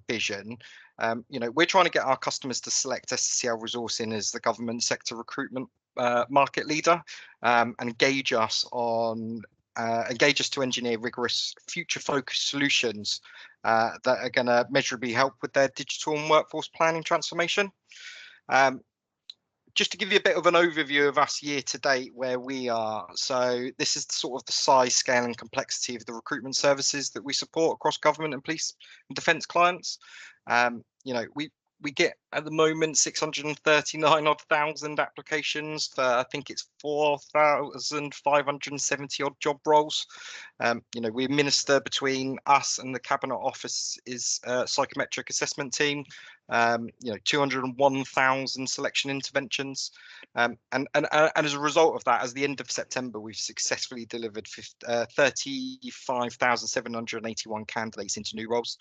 vision, we're trying to get our customers to select SSCL Resourcing as the government sector recruitment market leader, and engage us to engineer rigorous future-focused solutions that are going to measurably help with their digital and workforce planning transformation. Just to give you a bit of an overview of us year to date, where we are. So this is sort of the size, scale and complexity of the recruitment services that we support across government and police and defence clients. We get at the moment, 639,000 applications for, I think it's 4,570 odd job roles. We administer between us and the Cabinet Office is a psychometric assessment team. 201,000 selection interventions, and as a result of that, as the end of September, we've successfully delivered 35,781 candidates into new roles.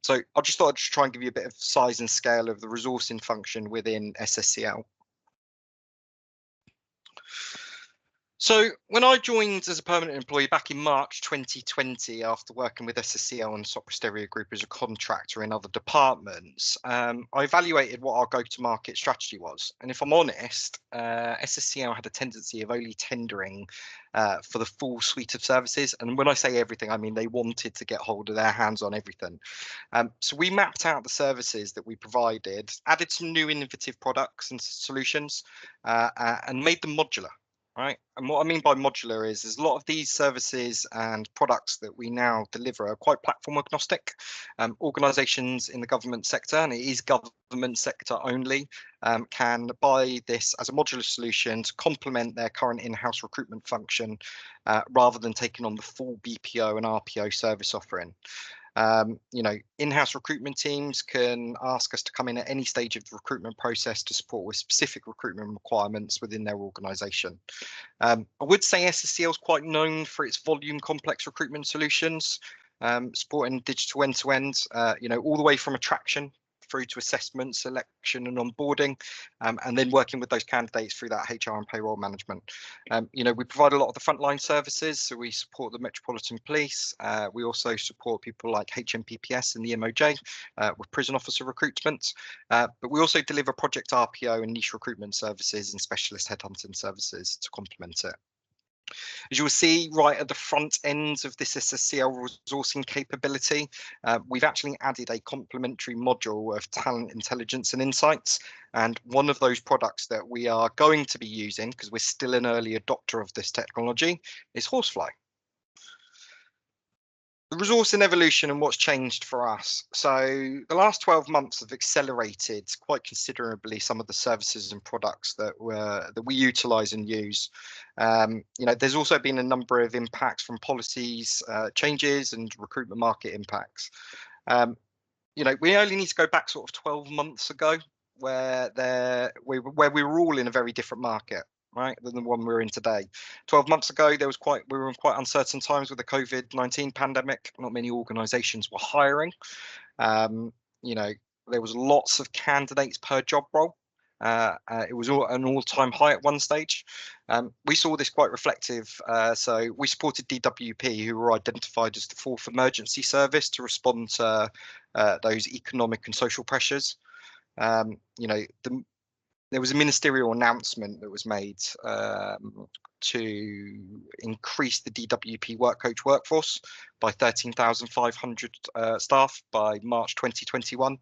So I just thought I'd just try and give you a bit of size and scale of the resourcing function within SSCL. So when I joined as a permanent employee back in March 2020, after working with SSCL and Sopra Steria Group as a contractor in other departments, I evaluated what our go-to-market strategy was. And if I'm honest, SSCL had a tendency of only tendering for the full suite of services. And when I say everything, I mean they wanted to get hold of their hands on everything. So we mapped out the services that we provided, added some new innovative products and solutions, and made them modular. Right, and what I mean by modular is a lot of these services and products that we now deliver are quite platform agnostic. Organisations in the government sector, and it is government sector only, can buy this as a modular solution to complement their current in-house recruitment function, rather than taking on the full BPO and RPO service offering. In-house recruitment teams can ask us to come in at any stage of the recruitment process to support with specific recruitment requirements within their organisation. I would say SSCL is quite known for its volume complex recruitment solutions, supporting digital end-to-end, all the way from attraction through to assessment, selection and onboarding, and then working with those candidates through that HR and payroll management. We provide a lot of the frontline services, so we support the Metropolitan Police. We also support people like HMPPS and the MOJ with prison officer recruitment, but we also deliver project RPO and niche recruitment services and specialist headhunting services to complement it. As you'll see right at the front end of this SSCL resourcing capability, we've actually added a complementary module of talent intelligence and insights. And one of those products that we are going to be using, because we're still an early adopter of this technology, is Horsefly. The resourcing evolution and what's changed for us. So the last 12 months have accelerated quite considerably some of the services and products that we utilise and use. There's also been a number of impacts from policies, changes and recruitment market impacts. We only need to go back sort of 12 months ago where we were all in a very different market, right, than the one we're in today. 12 months ago, we were in quite uncertain times with the COVID-19 pandemic. Not many organisations were hiring. There was lots of candidates per job role. It was an all-time high at one stage. We saw this quite reflective. So we supported DWP, who were identified as the fourth emergency service to respond to those economic and social pressures. There was a ministerial announcement that was made to increase the DWP work coach workforce by 13,500 staff by March 2021.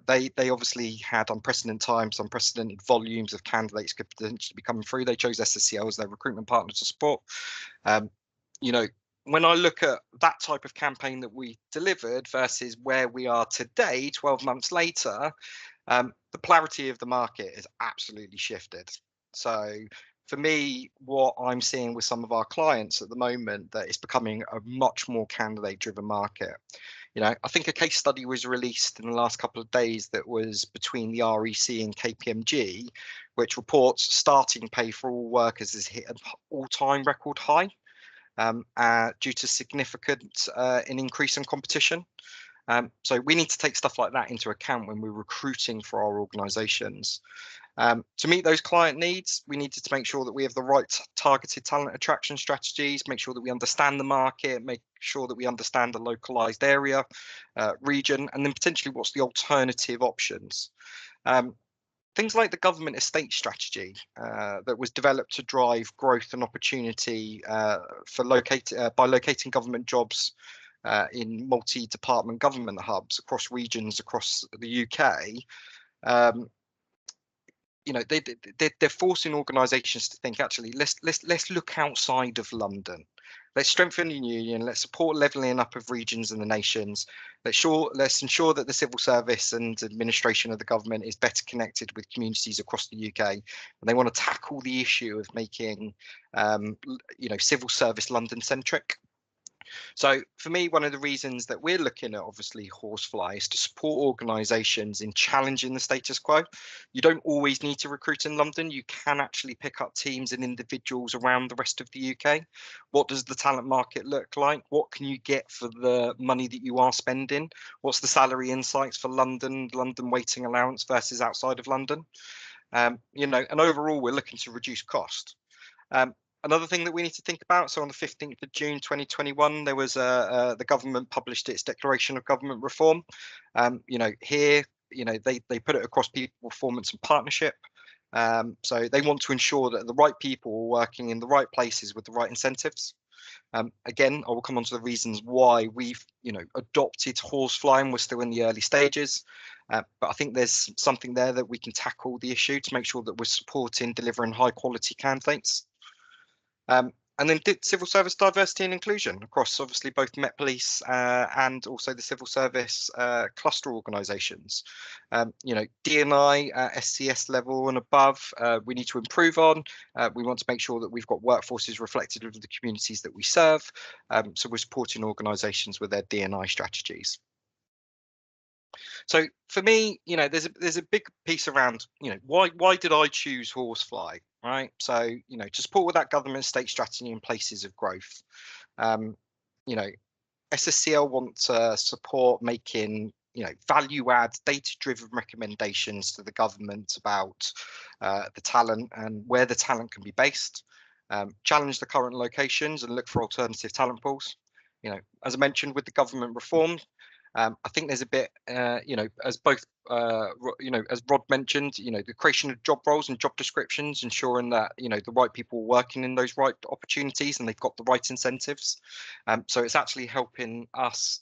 They obviously had unprecedented times, unprecedented volumes of candidates could potentially be coming through. They chose SSCL as their recruitment partner to support. When I look at that type of campaign that we delivered versus where we are today, 12 months later, the polarity of the market has absolutely shifted. So for me, what I'm seeing with some of our clients at the moment, that it's becoming a much more candidate-driven market. I think a case study was released in the last couple of days that was between the REC and KPMG, which reports starting pay for all workers has hit an all-time record high due to significant increase in competition. So we need to take stuff like that into account when we're recruiting for our organisations. To meet those client needs, we needed to make sure that we have the right targeted talent attraction strategies, make sure that we understand the market, make sure that we understand the localised area, region, and then potentially what's the alternative options. Things like the government estate strategy that was developed to drive growth and opportunity by locating government jobs in multi-department government hubs across regions across the UK. They're forcing organisations to think, actually, let's look outside of London. Let's strengthen the union. Let's support levelling up of regions and the nations. Let's ensure that the civil service and administration of the government is better connected with communities across the UK. And they want to tackle the issue of making, civil service London centric. So for me, one of the reasons that we're looking at obviously Horsefly is to support organisations in challenging the status quo. You don't always need to recruit in London. You can actually pick up teams and individuals around the rest of the UK. What does the talent market look like? What can you get for the money that you are spending? What's the salary insights for London waiting allowance versus outside of London? And overall, we're looking to reduce cost. Another thing that we need to think about, so on the 15th of June 2021, there was the government published its declaration of government reform. Here, they put it across people, performance and partnership. So they want to ensure that the right people are working in the right places with the right incentives. Again, I will come on to the reasons why we've, adopted Horsefly and we're still in the early stages. But I think there's something there that we can tackle the issue to make sure that we're supporting, delivering high quality candidates. And then civil service diversity and inclusion across obviously both Met Police and also the civil service cluster organisations. D&I, SCS level and above, we need to improve on. We want to make sure that we've got workforces reflective of the communities that we serve. So we're supporting organisations with their D&I strategies. So for me, there's a big piece around, why did I choose Horsefly, right? So, to support with that government state strategy in places of growth. SSCL want to support making, value add data-driven recommendations to the government about the talent and where the talent can be based, challenge the current locations and look for alternative talent pools. As I mentioned with the government reform, I think there's a bit, as both, as Rod mentioned, the creation of job roles and job descriptions, ensuring that, the right people are working in those right opportunities and they've got the right incentives. So it's actually helping us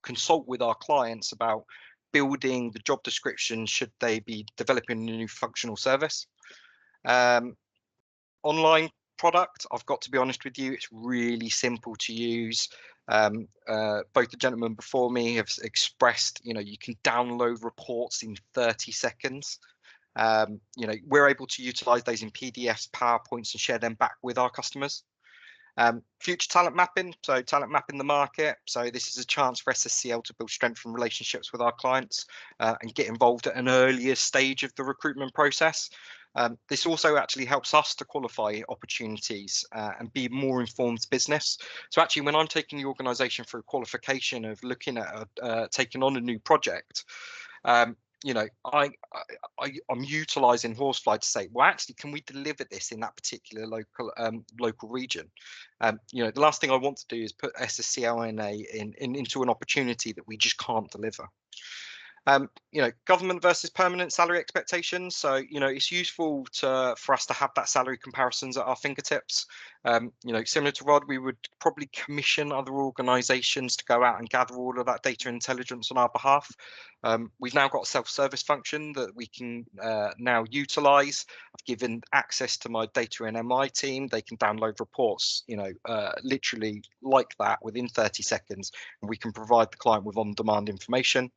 consult with our clients about building the job description should they be developing a new functional service. Online product, I've got to be honest with you, it's really simple to use. Both the gentlemen before me have expressed, you can download reports in 30 seconds. We're able to utilize those in PDFs, PowerPoints, and share them back with our customers. Future talent mapping, so talent mapping the market. So this is a chance for SSCL to build strength and relationships with our clients and get involved at an earlier stage of the recruitment process. This also actually helps us to qualify opportunities and be more informed business. So actually, when I'm taking the organisation through qualification of looking at taking on a new project, I'm utilising Horsefly to say, well, actually, can we deliver this in that particular local region? The last thing I want to do is put SSCL into an opportunity that we just can't deliver. Government versus permanent salary expectations. So, it's useful for us to have that salary comparisons at our fingertips. Similar to Rod, we would probably commission other organisations to go out and gather all of that data intelligence on our behalf. We've now got a self-service function that we can now utilise. I've given access to my data and MI team. They can download reports, literally like that within 30 seconds, and we can provide the client with on-demand information.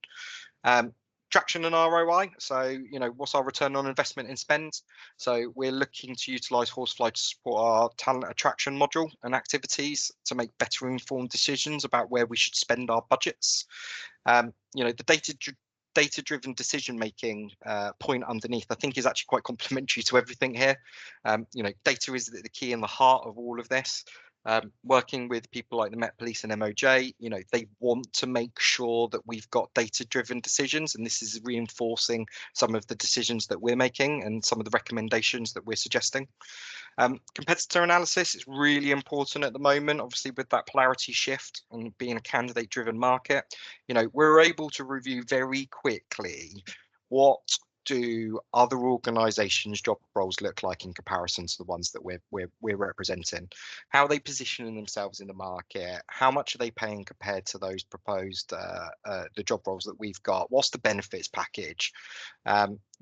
Traction and ROI. So, what's our return on investment in spend? So we're looking to utilize Horsefly to support our talent attraction module and activities to make better informed decisions about where we should spend our budgets. The data-driven decision-making point underneath, I think, is actually quite complementary to everything here. Data is the key and the heart of all of this. Working with people like the Met Police and MOJ, they want to make sure that we've got data-driven decisions, and this is reinforcing some of the decisions that we're making and some of the recommendations that we're suggesting. Competitor analysis is really important at the moment, obviously with that polarity shift and being a candidate-driven market. We're able to review very quickly what do other organisations' job roles look like in comparison to the ones that we're representing? How are they positioning themselves in the market? How much are they paying compared to those proposed the job roles that we've got? What's the benefits package?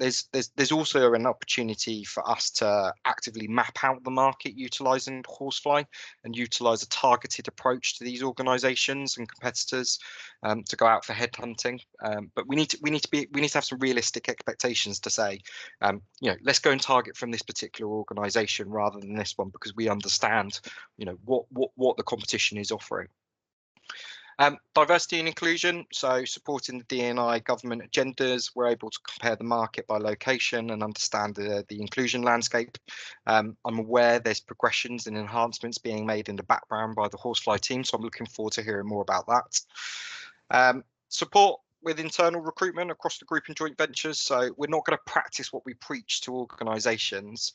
there's also an opportunity for us to actively map out the market utilising Horsefly and utilise a targeted approach to these organisations and competitors to go out for headhunting. But we need to have some realistic expectations to say, let's go and target from this particular organisation rather than this one, because we understand, what the competition is offering. Diversity and inclusion, so supporting the D&I government agendas, we're able to compare the market by location and understand the inclusion landscape. I'm aware there's progressions and enhancements being made in the background by the Horsefly team, so I'm looking forward to hearing more about that. Support with internal recruitment across the group and joint ventures. So we're not going to practice what we preach to organisations.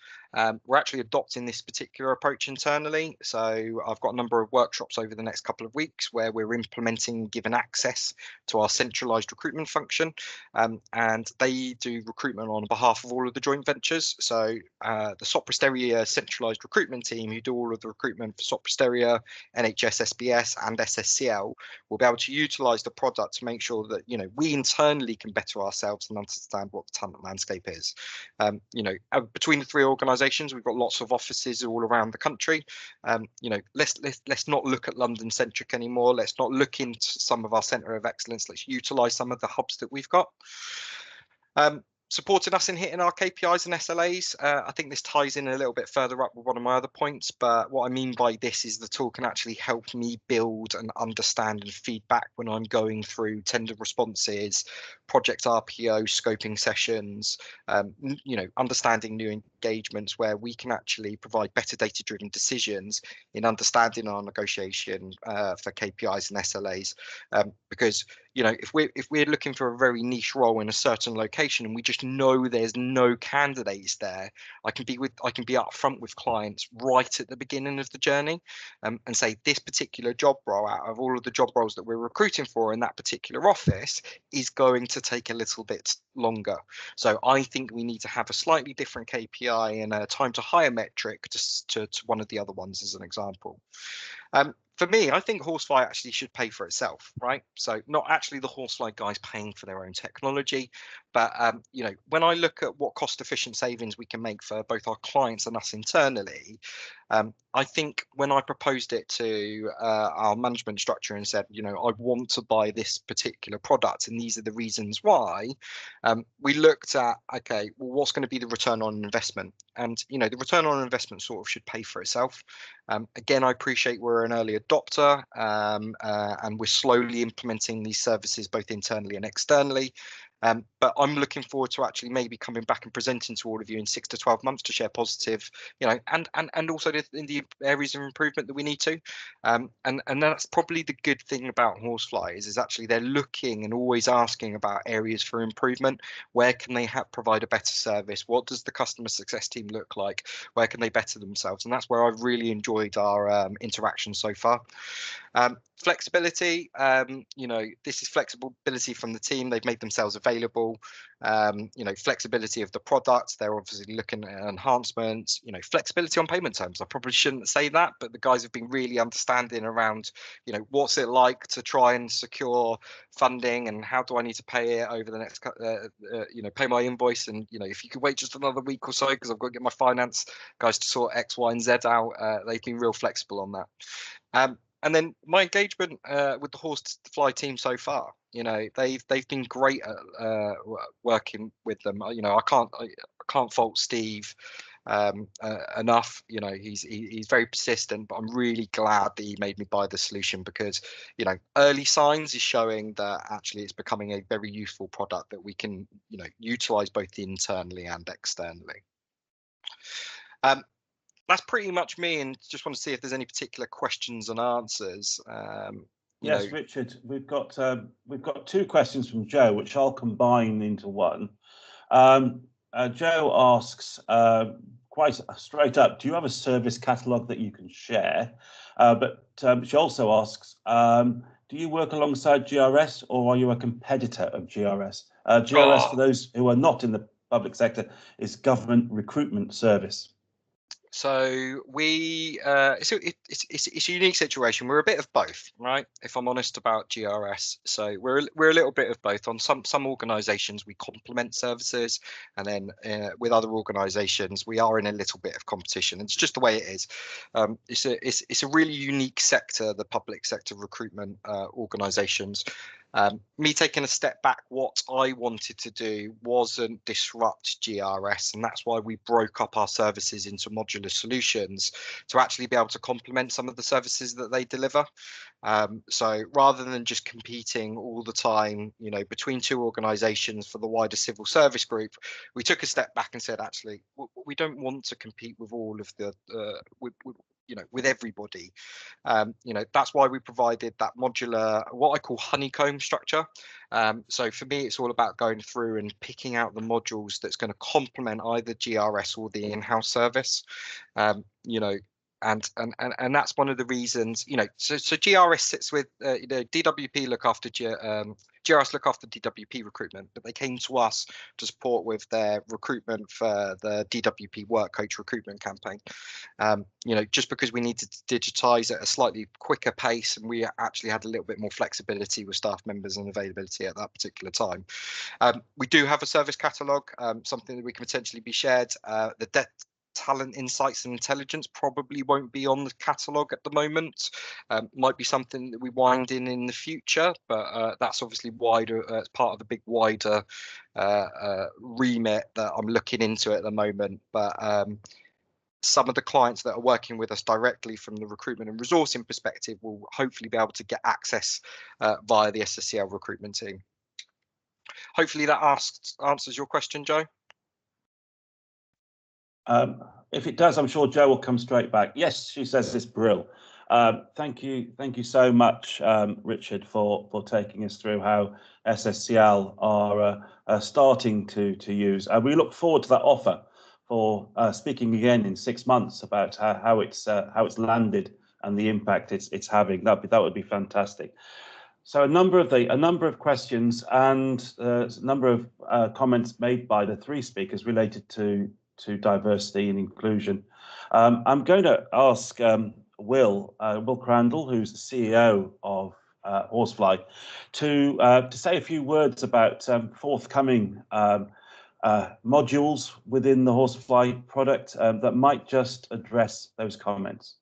We're actually adopting this particular approach internally. So I've got a number of workshops over the next couple of weeks where we're implementing given access to our centralised recruitment function, and they do recruitment on behalf of all of the joint ventures. So the Soprasteria centralised recruitment team, who do all of the recruitment for Soprasteria, NHS, SBS and SSCL, will be able to utilise the product to make sure that we internally can better ourselves and understand what the talent landscape is. Between the three organisations, we've got lots of offices all around the country. Let's not look at London centric anymore. Let's not look into some of our centre of excellence. Let's utilise some of the hubs that we've got. Supporting us in hitting our KPIs and SLAs. I think this ties in a little bit further up with one of my other points, but what I mean by this is the tool can actually help me build and understand and feedback when I'm going through tender responses, project RPO, scoping sessions, understanding new engagements where we can actually provide better data-driven decisions in understanding our negotiation for KPIs and SLAs, because if we're looking for a very niche role in a certain location and we just know there's no candidates there, I can be upfront with clients right at the beginning of the journey, and say this particular job role out of all of the job roles that we're recruiting for in that particular office is going to take a little bit longer. So I think we need to have a slightly different KPI and a time to hire metric to one of the other ones as an example. For me, I think Horsefly actually should pay for itself, right? So not actually the Horsefly guys paying for their own technology, but when I look at what cost efficient savings we can make for both our clients and us internally, I think when I proposed it to our management structure and said, I want to buy this particular product and these are the reasons why, we looked at, okay, well, what's going to be the return on investment? And, the return on investment sort of should pay for itself. Again, I appreciate we're an early adopter and we're slowly implementing these services both internally and externally. But I'm looking forward to actually maybe coming back and presenting to all of you in 6 to 12 months to share positive, and also in the areas of improvement that we need to. And that's probably the good thing about Horsefly is actually they're looking and always asking about areas for improvement. Where can they provide a better service? What does the customer success team look like? Where can they better themselves? And that's where I've really enjoyed our interaction so far. Flexibility, this is flexibility from the team. They've made themselves available. Flexibility of the products. They're obviously looking at enhancements. Flexibility on payment terms. I probably shouldn't say that, but the guys have been really understanding around, what's it like to try and secure funding and how do I need to pay it over the next, pay my invoice. And, if you could wait just another week or so, because I've got to get my finance guys to sort X, Y, and Z out. They've been real flexible on that. And then my engagement with the Horsefly team so far, they've been great at working with them. I can't fault Steve enough. He's very persistent, but I'm really glad that he made me buy the solution because early signs is showing that actually it's becoming a very useful product that we can utilize both internally and externally. That's pretty much me, and just want to see if there's any particular questions and answers. Yes, Richard, we've got 2 questions from Joe, which I'll combine into one. Joe asks quite straight up, do you have a service catalogue that you can share? But she also asks, do you work alongside GRS or are you a competitor of GRS? GRS, for those who are not in the public sector, is Government Recruitment Service. So we it's a unique situation. We're a bit of both, right? If I'm honest about GRS, so we're a little bit of both. On some organisations, we complement services, and then with other organisations, we are in a little bit of competition. It's just the way it is. It's a really unique sector, the public sector recruitment organisations. Me taking a step back, what I wanted to do wasn't disrupt GRS, and that's why we broke up our services into modular solutions to actually be able to complement some of the services that they deliver. So rather than just competing all the time, you know, between two organisations for the wider civil service group, we took a step back and said, actually, we don't want to compete with all of the with everybody. You know, that's why we provided that modular, what I call honeycomb structure. So for me, it's all about going through and picking out the modules that's going to complement either GRS or the in-house service. You know, and that's one of the reasons, you know, so GRS sits with DWP look after GRS look after DWP recruitment, but they came to us to support with their recruitment for the DWP work coach recruitment campaign. You know, just because we needed to digitize at a slightly quicker pace, and we actually had a little bit more flexibility with staff members and availability at that particular time. We do have a service catalogue, something that we can potentially be shared. The talent insights and intelligence probably won't be on the catalogue at the moment. Might be something that we wind in the future, but that's obviously wider, it's part of the big wider remit that I'm looking into at the moment. But some of the clients that are working with us directly from the recruitment and resourcing perspective will hopefully be able to get access via the SSCL recruitment team. Hopefully that answers your question, Joe. If it does, I'm sure Joe will come straight back. Yes, she says it's brill. Thank you so much, Richard, for taking us through how SSCL are starting to use. We look forward to that offer for speaking again in 6 months about how it's landed and the impact it's having. That would be fantastic. So a number of questions and a number of comments made by the three speakers related to diversity and inclusion. I'm going to ask Will Crandall, who's the CEO of Horsefly, to say a few words about forthcoming modules within the Horsefly product that might just address those comments.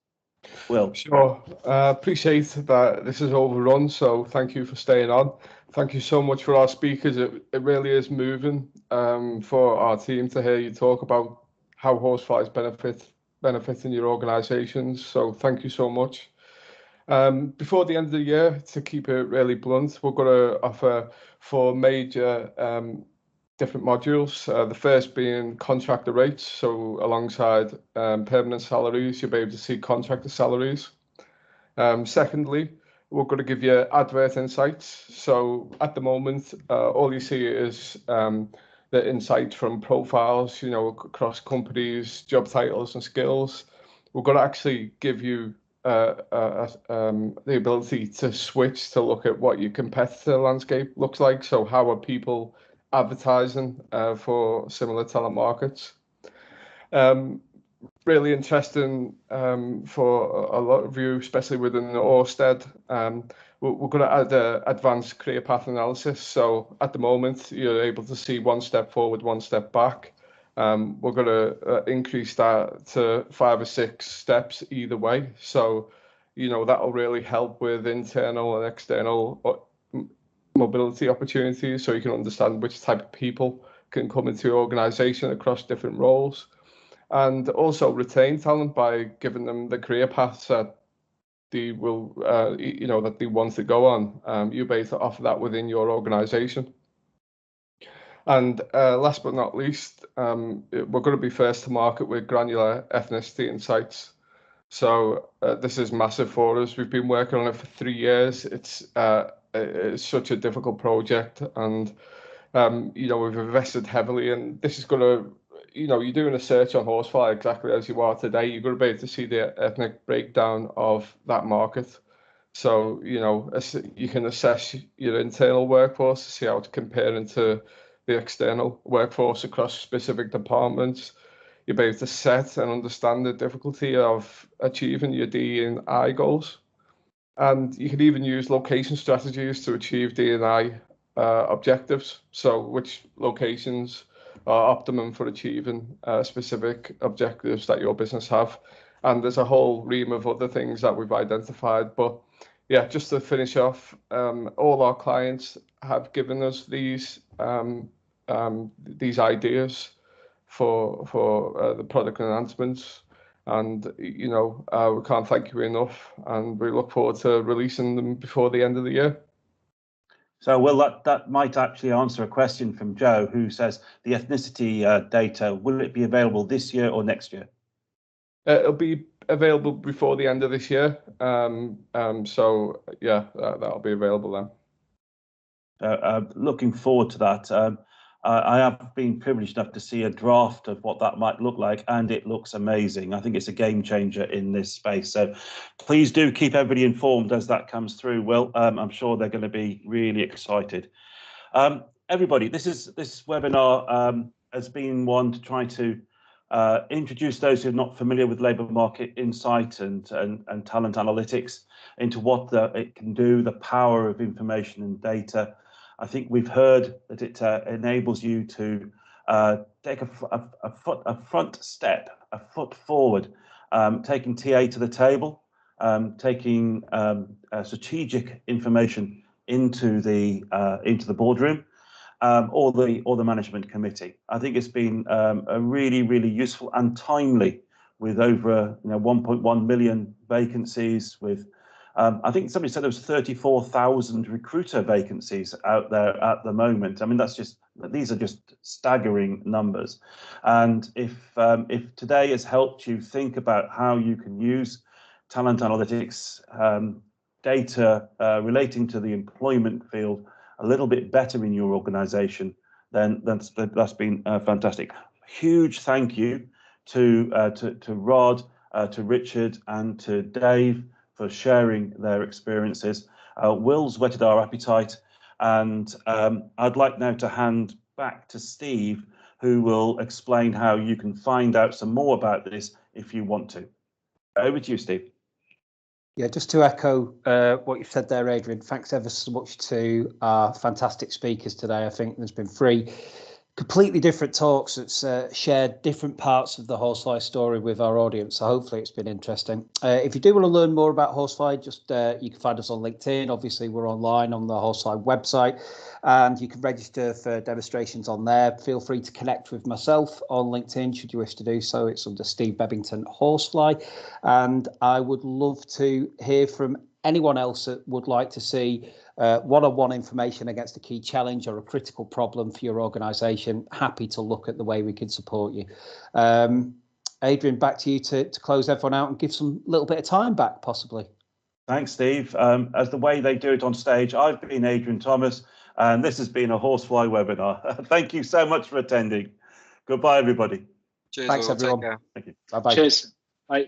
Will. Sure. Appreciate that this is overrun, so thank you for staying on. Thank you so much for our speakers. It really is moving for our team to hear you talk about how Horsefly is benefiting your organisations. So thank you so much. Before the end of the year, to keep it really blunt, we're going to offer 4 major different modules. The first being contractor rates. So alongside permanent salaries, you'll be able to see contractor salaries. Secondly, we're going to give you advert insights. So at the moment, all you see is the insight from profiles, you know, across companies, job titles and skills. We're going to actually give you the ability to switch to look at what your competitor landscape looks like. So how are people advertising for similar talent markets? Really interesting for a lot of you, especially within the Orsted. We're going to add advanced career path analysis. So at the moment, you're able to see 1 step forward, 1 step back. We're going to increase that to 5 or 6 steps either way. So, you know, that will really help with internal and external mobility opportunities, so you can understand which type of people can come into your organization across different roles, and also retain talent by giving them the career paths that they will, that they want to go on. You'll be able to offer that within your organization. And last but not least, we're going to be first to market with granular ethnicity insights. So this is massive for us. We've been working on it for 3 years. It's such a difficult project, and we've invested heavily, and this is going to, you're doing a search on Horsefly exactly as you are today. You're going to be able to see the ethnic breakdown of that market. So, you can assess your internal workforce to see how it's comparing to the external workforce across specific departments. you'll be able to set and understand the difficulty of achieving your D&I goals. And you can even use location strategies to achieve D&I objectives. So which locations are optimum for achieving specific objectives that your business have. And there's a whole ream of other things that we've identified. But yeah, just to finish off, all our clients have given us these ideas for the product enhancements. And, you know, we can't thank you enough, and we look forward to releasing them before the end of the year. So, well, that might actually answer a question from Joe, who says the ethnicity data, will it be available this year or next year? It'll be available before the end of this year. So, yeah, that'll be available then. Looking forward to that. I have been privileged enough to see a draft of what that might look like, and it looks amazing. I think it's a game changer in this space. So please do keep everybody informed as that comes through, Will. I'm sure they're going to be really excited. Everybody, this webinar has been one to try to introduce those who are not familiar with labour market insight and talent analytics into what it can do, the power of information and data. I think we've heard that it enables you to take a front step, a foot forward, taking TA to the table, taking strategic information into the boardroom, or the management committee. I think it's been a really, really useful and timely, with over 1.1 million vacancies, with I think somebody said there was 34,000 recruiter vacancies out there at the moment. I mean, these are just staggering numbers. And if today has helped you think about how you can use talent analytics data relating to the employment field a little bit better in your organization, then that's been fantastic. Huge thank you to Rod, to Richard, and to Dave for sharing their experiences. Will's whetted our appetite, and I'd like now to hand back to Steve, who will explain how you can find out some more about this if you want to. Over to you, Steve. Yeah, just to echo what you've said there, Adrian, thanks ever so much to our fantastic speakers today. I think there's been 3 completely different talks that's shared different parts of the Horsefly story with our audience. So hopefully it's been interesting. If you do want to learn more about Horsefly, just you can find us on LinkedIn. Obviously, we're online on the Horsefly website, and you can register for demonstrations on there. Feel free to connect with myself on LinkedIn should you wish to do so. It's under Steve Bebbington Horsefly, and I would love to hear from anyone else that would like to see one-on-one information against a key challenge or a critical problem for your organisation. Happy to look at the way we can support you. Adrian, back to you to close everyone out and give some little bit of time back, possibly. Thanks, Steve. As the way they do it on stage, I've been Adrian Thomas, and this has been a Horsefly webinar. Thank you so much for attending. Goodbye, everybody. Cheers. Thanks, everyone. Take care. Thank you. Bye-bye. Cheers. Bye.